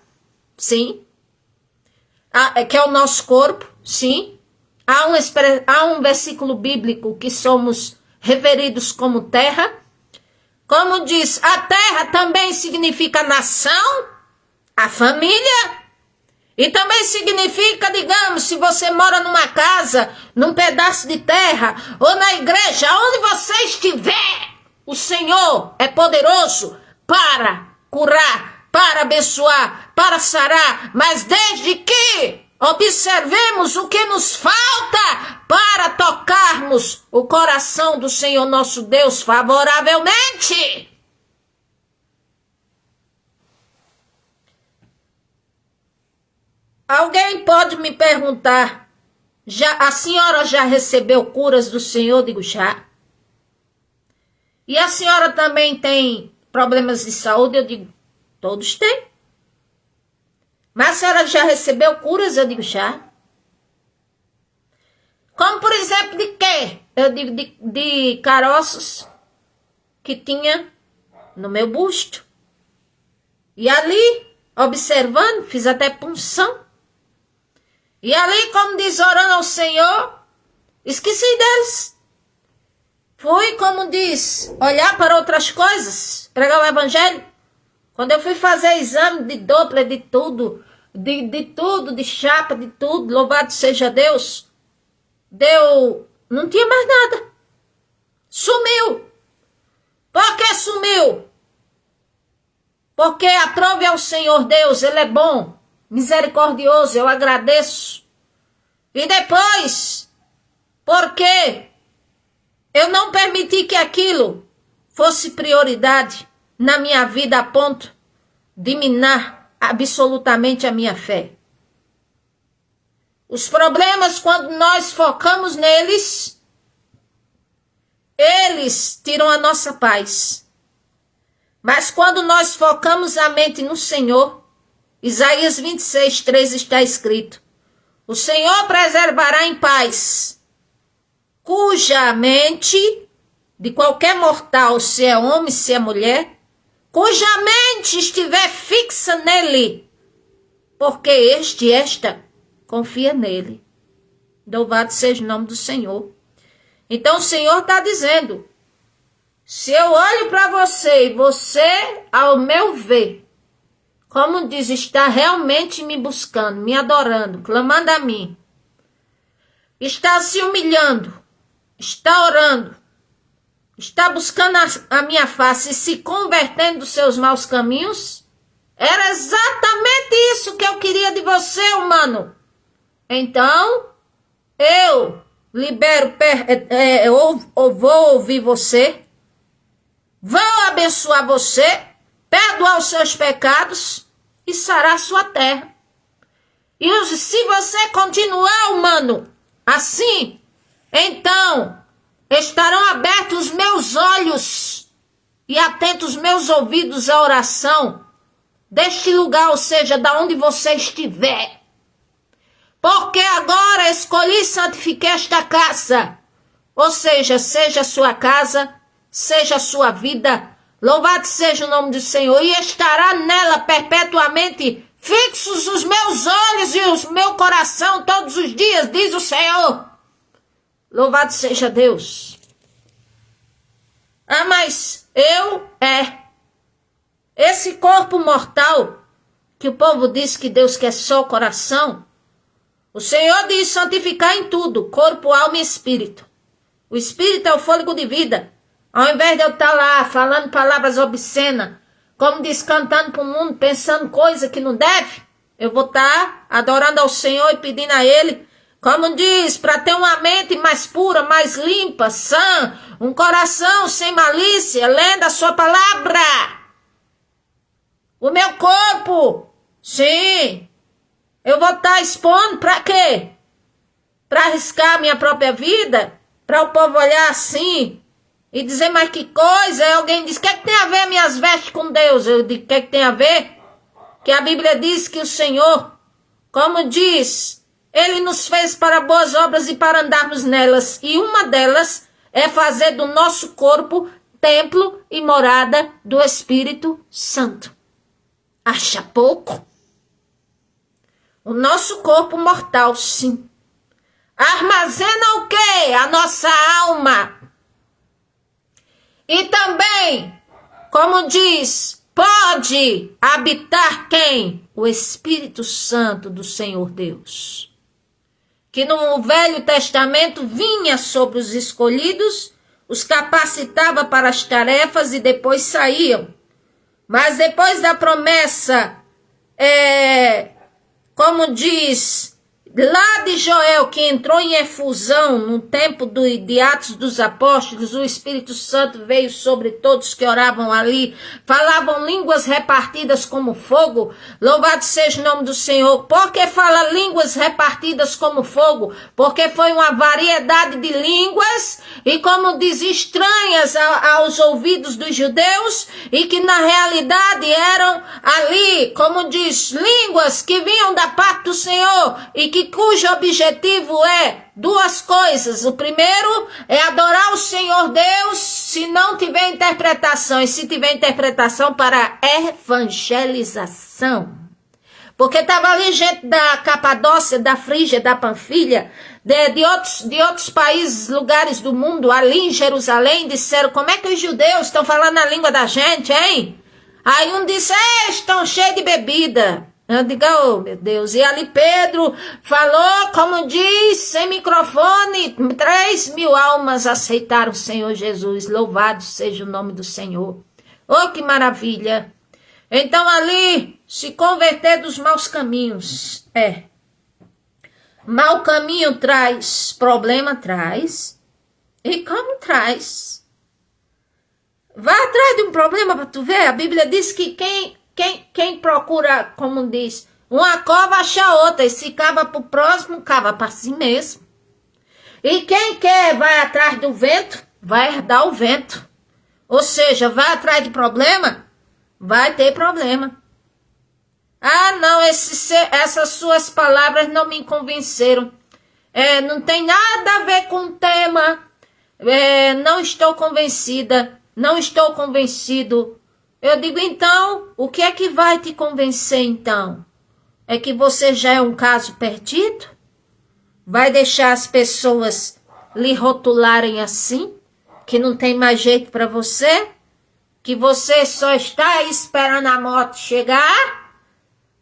sim. Que é o nosso corpo, sim. Há um versículo bíblico que somos referidos como terra. Como diz, a terra também significa nação, a família. E também significa, digamos, se você mora numa casa, num pedaço de terra, ou na igreja, onde você estiver, o Senhor é poderoso para curar, para abençoar, para sarar, mas desde que observemos o que nos falta para tocarmos o coração do Senhor nosso Deus favoravelmente. Alguém pode me perguntar, a senhora já recebeu curas do Senhor? Eu digo, já. E a senhora também tem problemas de saúde? Eu digo, todos têm. Mas a senhora já recebeu curas? Eu digo, já. Como por exemplo de quê? Eu digo, de caroços que tinha no meu busto. E ali, observando, fiz até punção. E ali, como diz, orando ao Senhor, Esqueci deles. Fui, como diz, olhar para outras coisas, pregar o evangelho. Quando eu fui fazer exame de Doppler, de tudo, de tudo, de chapa, de tudo, louvado seja Deus, não tinha mais nada. Sumiu. Por que sumiu? Porque aprove ao Senhor Deus, Ele é bom, misericordioso, eu agradeço. E depois, porque eu não permiti que aquilo fosse prioridade na minha vida a ponto de minar absolutamente a minha fé. Os problemas, quando nós focamos neles, eles tiram a nossa paz. Mas quando nós focamos a mente no Senhor, Isaías 26, 3 está escrito: o Senhor preservará em paz, cuja mente, de qualquer mortal, se é homem, se é mulher, cuja mente estiver fixa nele, porque esta confia nele. Louvado seja o nome do Senhor. Então o Senhor está dizendo, se eu olho para você e você, ao meu ver, como diz, está realmente me buscando, me adorando, clamando a mim, está se humilhando, está orando, está buscando a minha face e se convertendo dos seus maus caminhos, era exatamente isso que eu queria de você, humano. Então, eu libero, eu vou ouvir você, vou abençoar você, perdoar os seus pecados e sarar a sua terra. E se você continuar, humano, assim, então estarão abertos os meus olhos e atentos os meus ouvidos à oração deste lugar, ou seja, da onde você estiver. Porque agora escolhi e santifiquei esta casa. Ou seja a sua casa, seja a sua vida. Louvado seja o nome do Senhor. E estará nela perpetuamente fixos os meus olhos e o meu coração todos os dias, diz o Senhor. Louvado seja Deus. Ah, mas esse corpo mortal, que o povo diz que Deus quer só o coração, o Senhor diz santificar em tudo, corpo, alma e espírito. O espírito é o fôlego de vida. Ao invés de eu estar lá falando palavras obscenas, como diz, cantando para o mundo, pensando coisa que não deve, eu vou estar adorando ao Senhor e pedindo a Ele, como diz, para ter uma mente mais pura, mais limpa, sã, um coração sem malícia, lendo a sua palavra. O meu corpo, sim, eu vou estar expondo para quê? Para arriscar a minha própria vida? Para o povo olhar assim e dizer, mas que coisa? Aí alguém diz, o que é que tem a ver minhas vestes com Deus? Eu digo, o que é que tem a ver? Que a Bíblia diz que o Senhor, como diz, Ele nos fez para boas obras e para andarmos nelas. E uma delas é fazer do nosso corpo templo e morada do Espírito Santo. Acha pouco? O nosso corpo mortal, sim. Armazena o quê? A nossa alma. E também, como diz, pode habitar quem? O Espírito Santo do Senhor Deus. Que no Velho Testamento vinha sobre os escolhidos, os capacitava para as tarefas e depois saíam. Mas depois da promessa, como diz, lá de Joel, que entrou em efusão no tempo de Atos dos Apóstolos, o Espírito Santo veio sobre todos que oravam ali, falavam línguas repartidas como fogo. Louvado seja o nome do Senhor. Por que fala línguas repartidas como fogo? Porque foi uma variedade de línguas, e como diz, estranhas aos ouvidos dos judeus, e que na realidade eram ali, como diz, línguas que vinham da parte do Senhor, e que cujo objetivo é duas coisas. O primeiro é adorar o Senhor Deus, se não tiver interpretação, e se tiver interpretação, para evangelização. Porque estava ali gente da Capadócia, da Frígia, da Panfilha, de outros países, lugares do mundo, ali em Jerusalém, disseram, como é que os judeus estão falando a língua da gente, hein? Aí um disse, estão cheios de bebida. Eu digo, oh meu Deus, e ali Pedro falou, como diz, sem microfone, 3.000 almas aceitaram o Senhor Jesus, louvado seja o nome do Senhor. Oh, que maravilha! Então ali, se converter dos maus caminhos, mau caminho traz, problema traz, e como traz? Vá atrás de um problema para tu ver, a Bíblia diz que quem procura, como diz, uma cova acha outra, e se cava para o próximo, cava para si mesmo. E quem quer vai atrás do vento, vai herdar o vento. Ou seja, vai atrás de problema, vai ter problema. Ah, não, essas suas palavras não me convenceram. Não tem nada a ver com o tema. Não estou convencida, não estou convencido. Eu digo, então, o que é que vai te convencer, então? É que você já é um caso perdido? Vai deixar as pessoas lhe rotularem assim? Que não tem mais jeito para você? Que você só está esperando a morte chegar?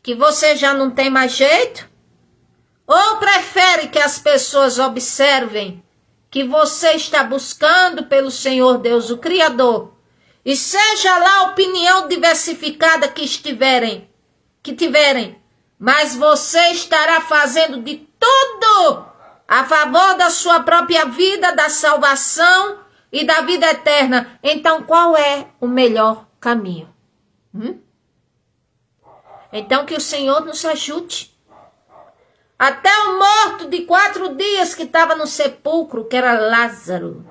Que você já não tem mais jeito? Ou prefere que as pessoas observem que você está buscando pelo Senhor Deus, o Criador, e seja lá a opinião diversificada que tiverem, mas você estará fazendo de tudo a favor da sua própria vida, da salvação e da vida eterna. Então, qual é o melhor caminho? Então, que o Senhor nos ajude. Até o morto de 4 dias que estava no sepulcro, que era Lázaro,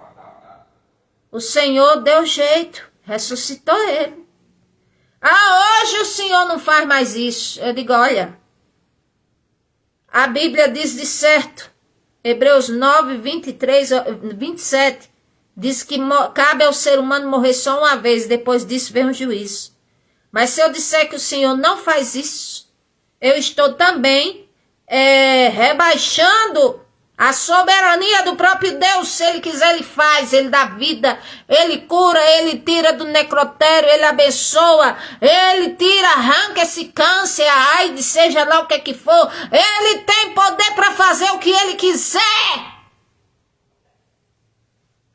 o Senhor deu jeito, ressuscitou ele. Ah, hoje o Senhor não faz mais isso. Eu digo, olha, a Bíblia diz de certo, Hebreus 9, 23, 27, diz que cabe ao ser humano morrer só uma vez, depois disso vem um juízo. Mas se eu disser que o Senhor não faz isso, eu estou também rebaixando a soberania do próprio Deus. Se Ele quiser, Ele faz, Ele dá vida, Ele cura, Ele tira do necrotério, Ele abençoa, Ele tira, arranca esse câncer, a AIDS, seja lá o que é que for. Ele tem poder para fazer o que Ele quiser.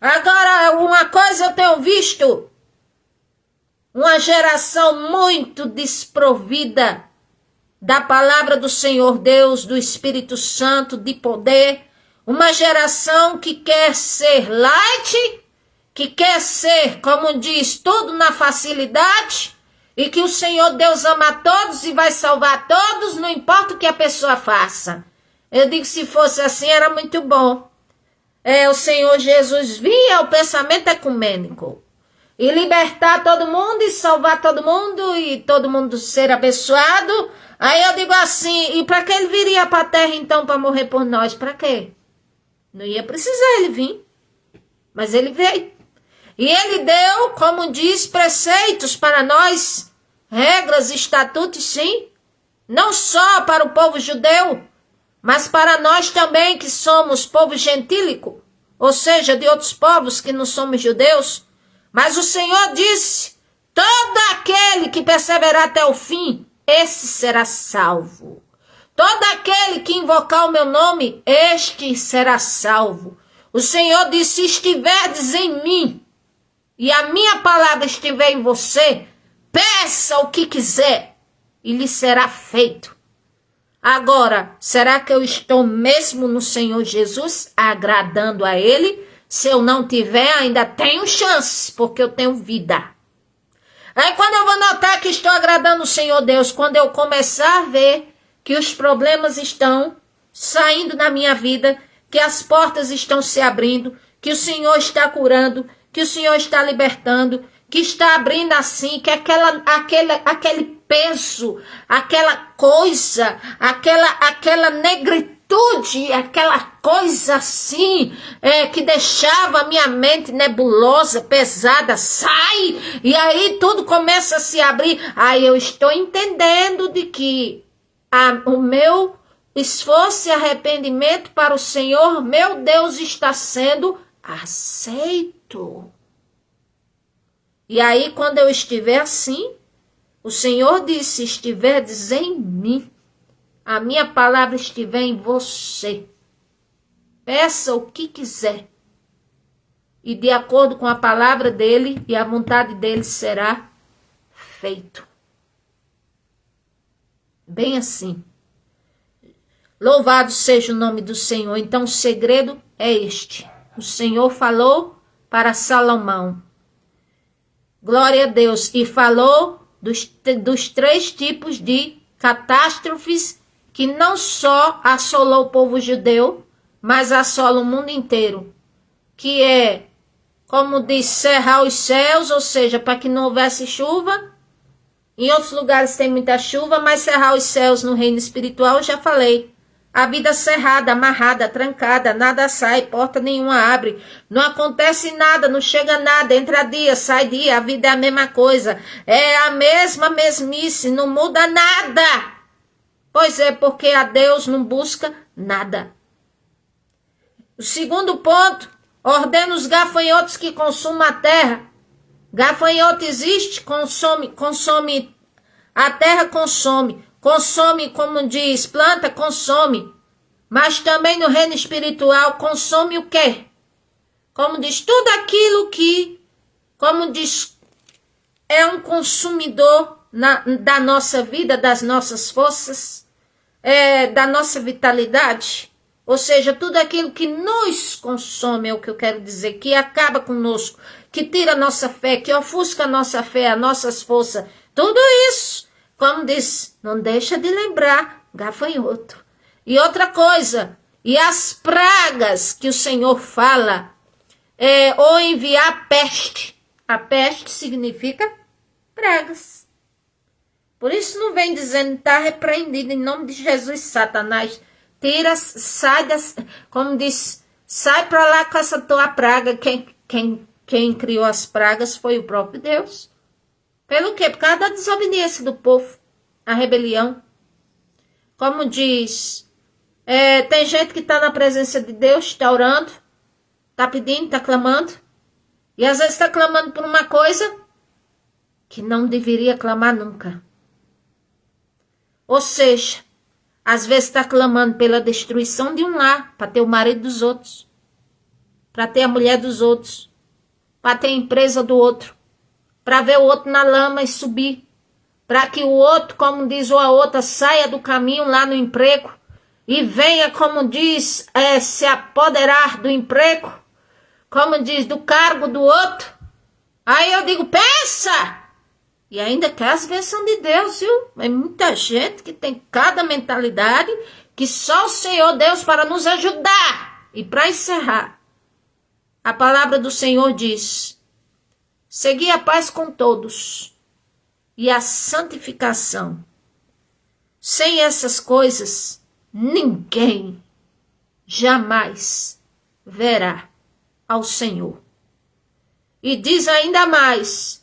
Agora, uma coisa eu tenho visto, uma geração muito desprovida da palavra do Senhor Deus, do Espírito Santo, de poder. Uma geração que quer ser light, que quer ser, como diz, tudo na facilidade, e que o Senhor Deus ama todos e vai salvar todos, não importa o que a pessoa faça. Eu digo, se fosse assim, era muito bom. O Senhor Jesus via o pensamento ecumênico, e libertar todo mundo, e salvar todo mundo ser abençoado. Aí eu digo assim, e para que ele viria para a terra então para morrer por nós? Para quê? Não ia precisar ele vir, mas ele veio. E ele deu, como diz, preceitos para nós, regras, estatutos, sim, não só para o povo judeu, mas para nós também que somos povo gentílico, ou seja, de outros povos que não somos judeus. Mas o Senhor disse, todo aquele que perseverar até o fim, esse será salvo. Todo aquele que invocar o meu nome, este será salvo. O Senhor disse, se estiverdes em mim, e a minha palavra estiver em você, peça o que quiser, e lhe será feito. Agora, será que eu estou mesmo no Senhor Jesus, agradando a Ele? Se eu não tiver, ainda tenho chance, porque eu tenho vida. Aí quando eu vou notar que estou agradando o Senhor Deus, quando eu começar a ver que os problemas estão saindo da minha vida, que as portas estão se abrindo, que o Senhor está curando, que o Senhor está libertando, que está abrindo assim, que aquele peso, aquela coisa, aquela negritude, aquela coisa assim, que deixava a minha mente nebulosa, pesada, sai, e aí tudo começa a se abrir. Aí eu estou entendendo de que o meu esforço e arrependimento para o Senhor, meu Deus, está sendo aceito. E aí, quando eu estiver assim, o Senhor disse: se estiverdes em mim, a minha palavra estiver em você, peça o que quiser, e de acordo com a palavra dele e a vontade dele será feito. Bem assim. Louvado seja o nome do Senhor. Então o segredo é este. O Senhor falou para Salomão. Glória a Deus. E falou dos 3 tipos de catástrofes que não só assolou o povo judeu, mas assola o mundo inteiro. Que é, como diz, cerrar os céus, ou seja, para que não houvesse chuva. Em outros lugares tem muita chuva, mas cerrar os céus no reino espiritual, eu já falei. A vida cerrada, amarrada, trancada, nada sai, porta nenhuma abre. Não acontece nada, não chega nada, entra dia, sai dia, a vida é a mesma coisa. É a mesma mesmice, não muda nada. Pois é, porque a Deus não busca nada. O segundo ponto, ordena os gafanhotos que consumam a terra. Gafanhoto existe, consome, a terra consome, como diz, planta, consome, mas também no reino espiritual consome o quê? Como diz, tudo aquilo que, como diz, é um consumidor da nossa vida, das nossas forças, da nossa vitalidade. Ou seja, tudo aquilo que nos consome, é o que eu quero dizer, que acaba conosco, que tira a nossa fé, que ofusca a nossa fé, as nossas forças. Tudo isso, como diz, não deixa de lembrar, gafanhoto. E outra coisa, e as pragas que o Senhor fala, ou enviar peste. A peste significa pragas. Por isso não vem dizendo, está repreendido em nome de Jesus, Satanás. Tira, sai, como diz, sai para lá com essa tua praga. Quem criou as pragas foi o próprio Deus. Pelo quê? Por causa da desobediência do povo, a rebelião. Como diz, tem gente que está na presença de Deus, está orando, está pedindo, está clamando, e às vezes está clamando por uma coisa que não deveria clamar nunca. Ou seja, às vezes está clamando pela destruição de um lar, para ter o marido dos outros, para ter a mulher dos outros, para ter a empresa do outro, para ver o outro na lama e subir, para que o outro, como diz a outra, saia do caminho lá no emprego e venha, como diz, se apoderar do emprego, como diz, do cargo do outro. Aí eu digo, pensa! E ainda quer as bênçãos de Deus, viu? É muita gente que tem cada mentalidade que só o Senhor Deus para nos ajudar. E para encerrar, a palavra do Senhor diz, segui a paz com todos e a santificação. Sem essas coisas, ninguém jamais verá ao Senhor. E diz ainda mais,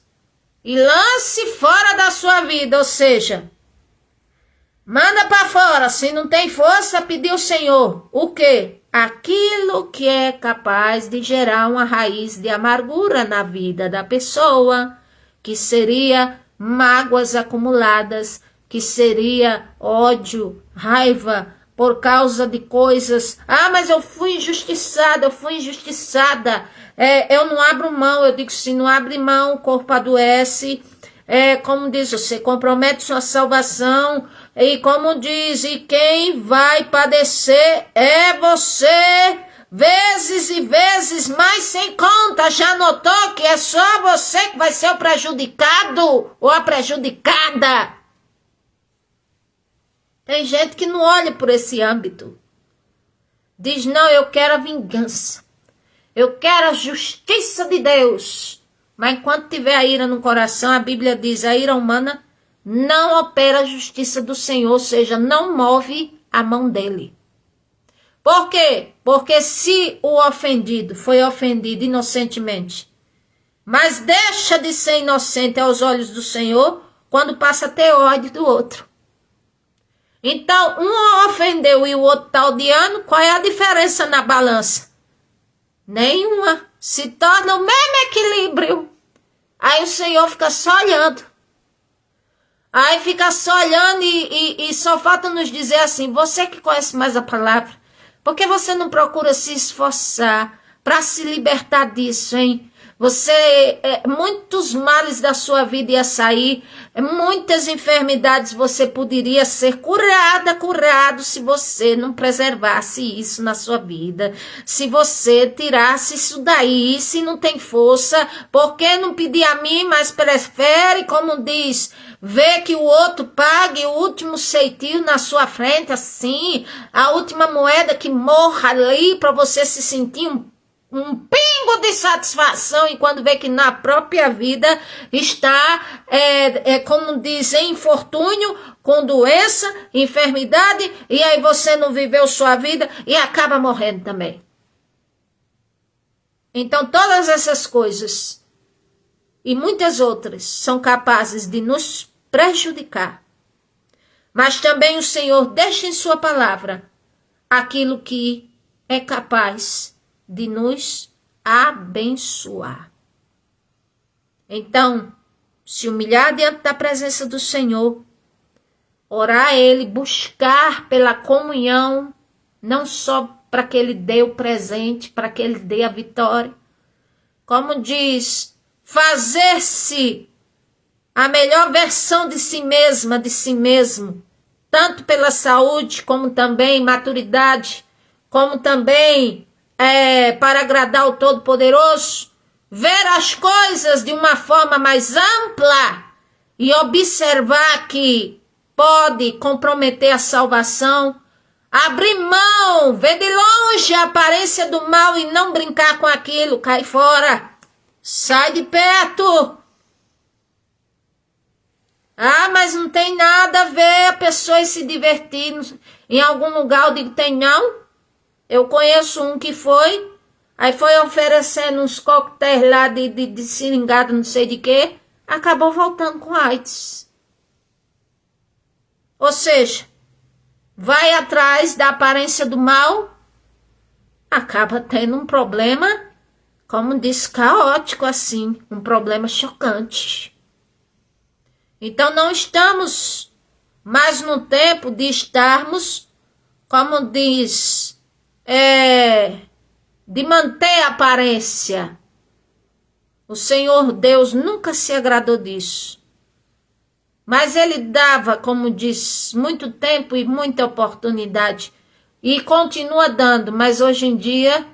e lance fora da sua vida, ou seja, manda para fora, se não tem força, pedir ao Senhor. O quê? Aquilo que é capaz de gerar uma raiz de amargura na vida da pessoa, que seria mágoas acumuladas, que seria ódio, raiva, por causa de coisas. Ah, mas eu fui injustiçada, eu não abro mão. Eu digo, se não abre mão, o corpo adoece. Como diz, você compromete sua salvação. E como diz, e quem vai padecer é você, vezes e vezes mais sem conta. Já notou que é só você que vai ser o prejudicado ou a prejudicada? Tem gente que não olha por esse âmbito. Diz, não, eu quero a vingança. Eu quero a justiça de Deus. Mas enquanto tiver a ira no coração, a Bíblia diz, a ira humana não opera a justiça do Senhor, ou seja, não move a mão dele. Por quê? Porque se o ofendido foi ofendido inocentemente, mas deixa de ser inocente aos olhos do Senhor, quando passa a ter ódio do outro. Então, um ofendeu e o outro está odiando, qual é a diferença na balança? Nenhuma. Se torna o mesmo equilíbrio. Aí o Senhor fica só olhando. Aí fica só olhando e só falta nos dizer assim, você que conhece mais a palavra, por que você não procura se esforçar para se libertar disso, hein? Muitos males da sua vida ia sair, muitas enfermidades você poderia ser curado se você não preservasse isso na sua vida. Se você tirasse isso daí, se não tem força, por que não pedir a mim, mas prefere, como diz, ver que o outro pague o último ceitinho na sua frente, assim, a última moeda que morra ali para você se sentir um pingo de satisfação, e quando vê que na própria vida está, como dizem, infortúnio, com doença, enfermidade, e aí você não viveu sua vida e acaba morrendo também. Então todas essas coisas e muitas outras são capazes de nos prejudicar. Mas também o Senhor deixa em sua palavra aquilo que é capaz de nos abençoar. Então, se humilhar diante da presença do Senhor, orar a Ele, buscar pela comunhão, não só para que Ele dê o presente, para que Ele dê a vitória. Como diz, fazer-se a melhor versão de si mesma, de si mesmo, tanto pela saúde, como também maturidade, como também para agradar o Todo-Poderoso, ver as coisas de uma forma mais ampla e observar que pode comprometer a salvação, abrir mão, ver de longe a aparência do mal e não brincar com aquilo, cai fora, sai de perto. Ah, mas não tem nada a ver a pessoa se divertir em algum lugar. Eu digo, tem não? Eu conheço um que foi, aí foi oferecendo uns coquetéis lá de seringada, não sei de quê, acabou voltando com AIDS. Ou seja, vai atrás da aparência do mal, acaba tendo um problema, como diz, caótico assim, um problema chocante. Então não estamos mais no tempo de estarmos, como diz, de manter a aparência. O Senhor Deus nunca se agradou disso. Mas Ele dava, como diz, muito tempo e muita oportunidade. E continua dando, mas hoje em dia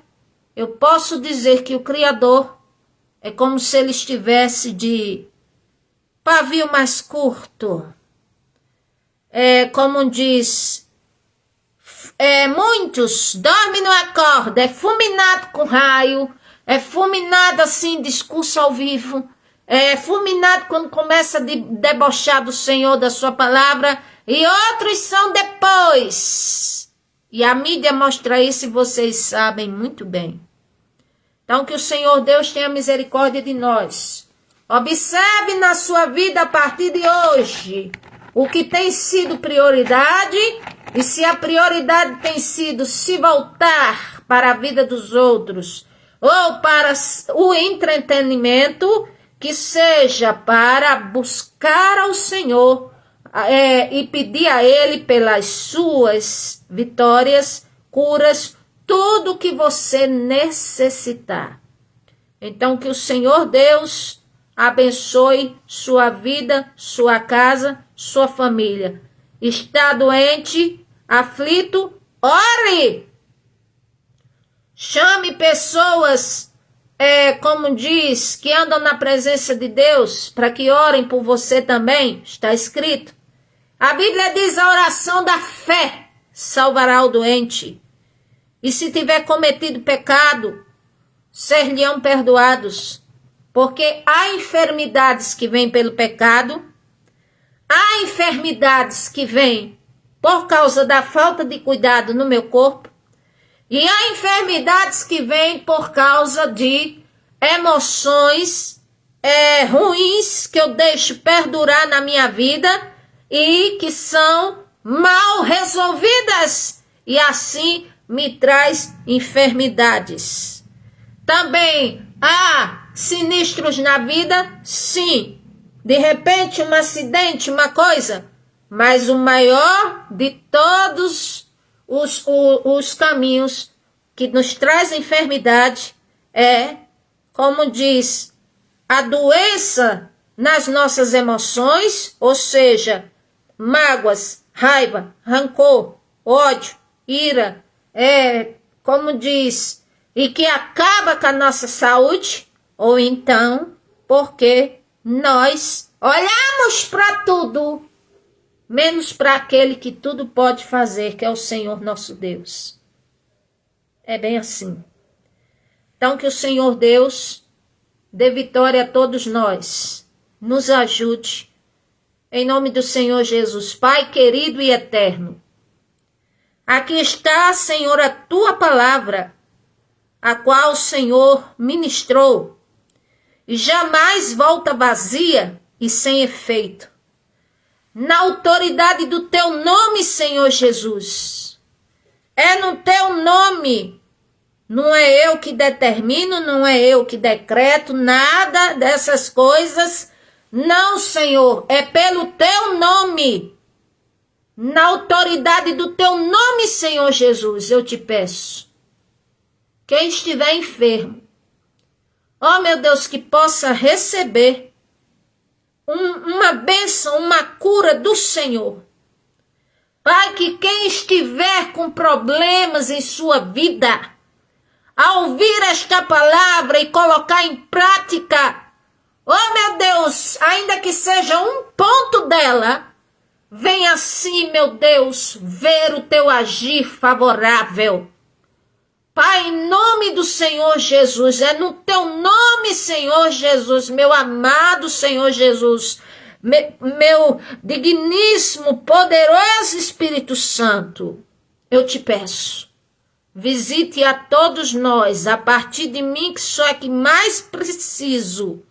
eu posso dizer que o Criador é como se Ele estivesse de pavio mais curto. Como diz, muitos dormem no acorda, é fulminado com raio, é fulminado assim, discurso ao vivo, é fulminado quando começa a debochar do Senhor, da sua palavra, e outros são depois. E a mídia mostra isso e vocês sabem muito bem. Então que o Senhor Deus tenha misericórdia de nós. Observe na sua vida a partir de hoje o que tem sido prioridade, e se a prioridade tem sido se voltar para a vida dos outros ou para o entretenimento, que seja para buscar ao Senhor e pedir a Ele pelas suas vitórias, curas, tudo o que você necessitar. Então que o Senhor Deus abençoe sua vida, sua casa, sua família. Está doente, aflito, ore! Chame pessoas, como diz, que andam na presença de Deus, para que orem por você também, está escrito. A Bíblia diz, a oração da fé salvará o doente. E se tiver cometido pecado, ser-lhe-ão perdoados. Porque há enfermidades que vêm pelo pecado, há enfermidades que vêm por causa da falta de cuidado no meu corpo, e há enfermidades que vêm por causa de emoções ruins que eu deixo perdurar na minha vida e que são mal resolvidas e assim me traz enfermidades. Também há sinistros na vida? Sim. De repente um acidente, uma coisa. Mas o maior de todos os caminhos que nos traz enfermidade é, como diz, a doença nas nossas emoções, ou seja, mágoas, raiva, rancor, ódio, ira, como diz, e que acaba com a nossa saúde, ou então porque nós olhamos para tudo, menos para aquele que tudo pode fazer, que é o Senhor nosso Deus. É bem assim. Então que o Senhor Deus dê vitória a todos nós, nos ajude, em nome do Senhor Jesus, Pai querido e eterno. Aqui está, Senhor, a tua palavra, a qual o Senhor ministrou, e jamais volta vazia e sem efeito. Na autoridade do teu nome, Senhor Jesus. É no teu nome. Não é eu que determino, não é eu que decreto, nada dessas coisas. Não, Senhor, é pelo teu nome. Na autoridade do teu nome, Senhor Jesus, eu te peço. Quem estiver enfermo, ó meu Deus, que possa receber uma bênção, uma cura do Senhor. Pai, que quem estiver com problemas em sua vida, ao ouvir esta palavra e colocar em prática, oh meu Deus, ainda que seja um ponto dela, venha assim, meu Deus, ver o teu agir favorável. Pai, em nome do Senhor Jesus, é no teu nome, Senhor Jesus, meu amado Senhor Jesus, meu digníssimo, poderoso Espírito Santo, eu te peço, visite a todos nós, a partir de mim que sou a que mais preciso.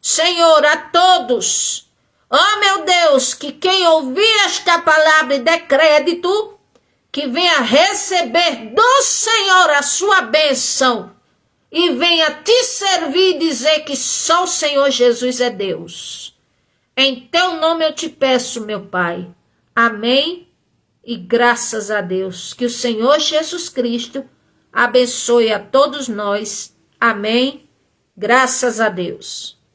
Senhor, a todos, ó meu Deus, que quem ouvir esta palavra e der crédito, que venha receber do Senhor a sua bênção e venha te servir e dizer que só o Senhor Jesus é Deus. Em teu nome eu te peço, meu Pai. Amém e graças a Deus. Que o Senhor Jesus Cristo abençoe a todos nós. Amém. Graças a Deus.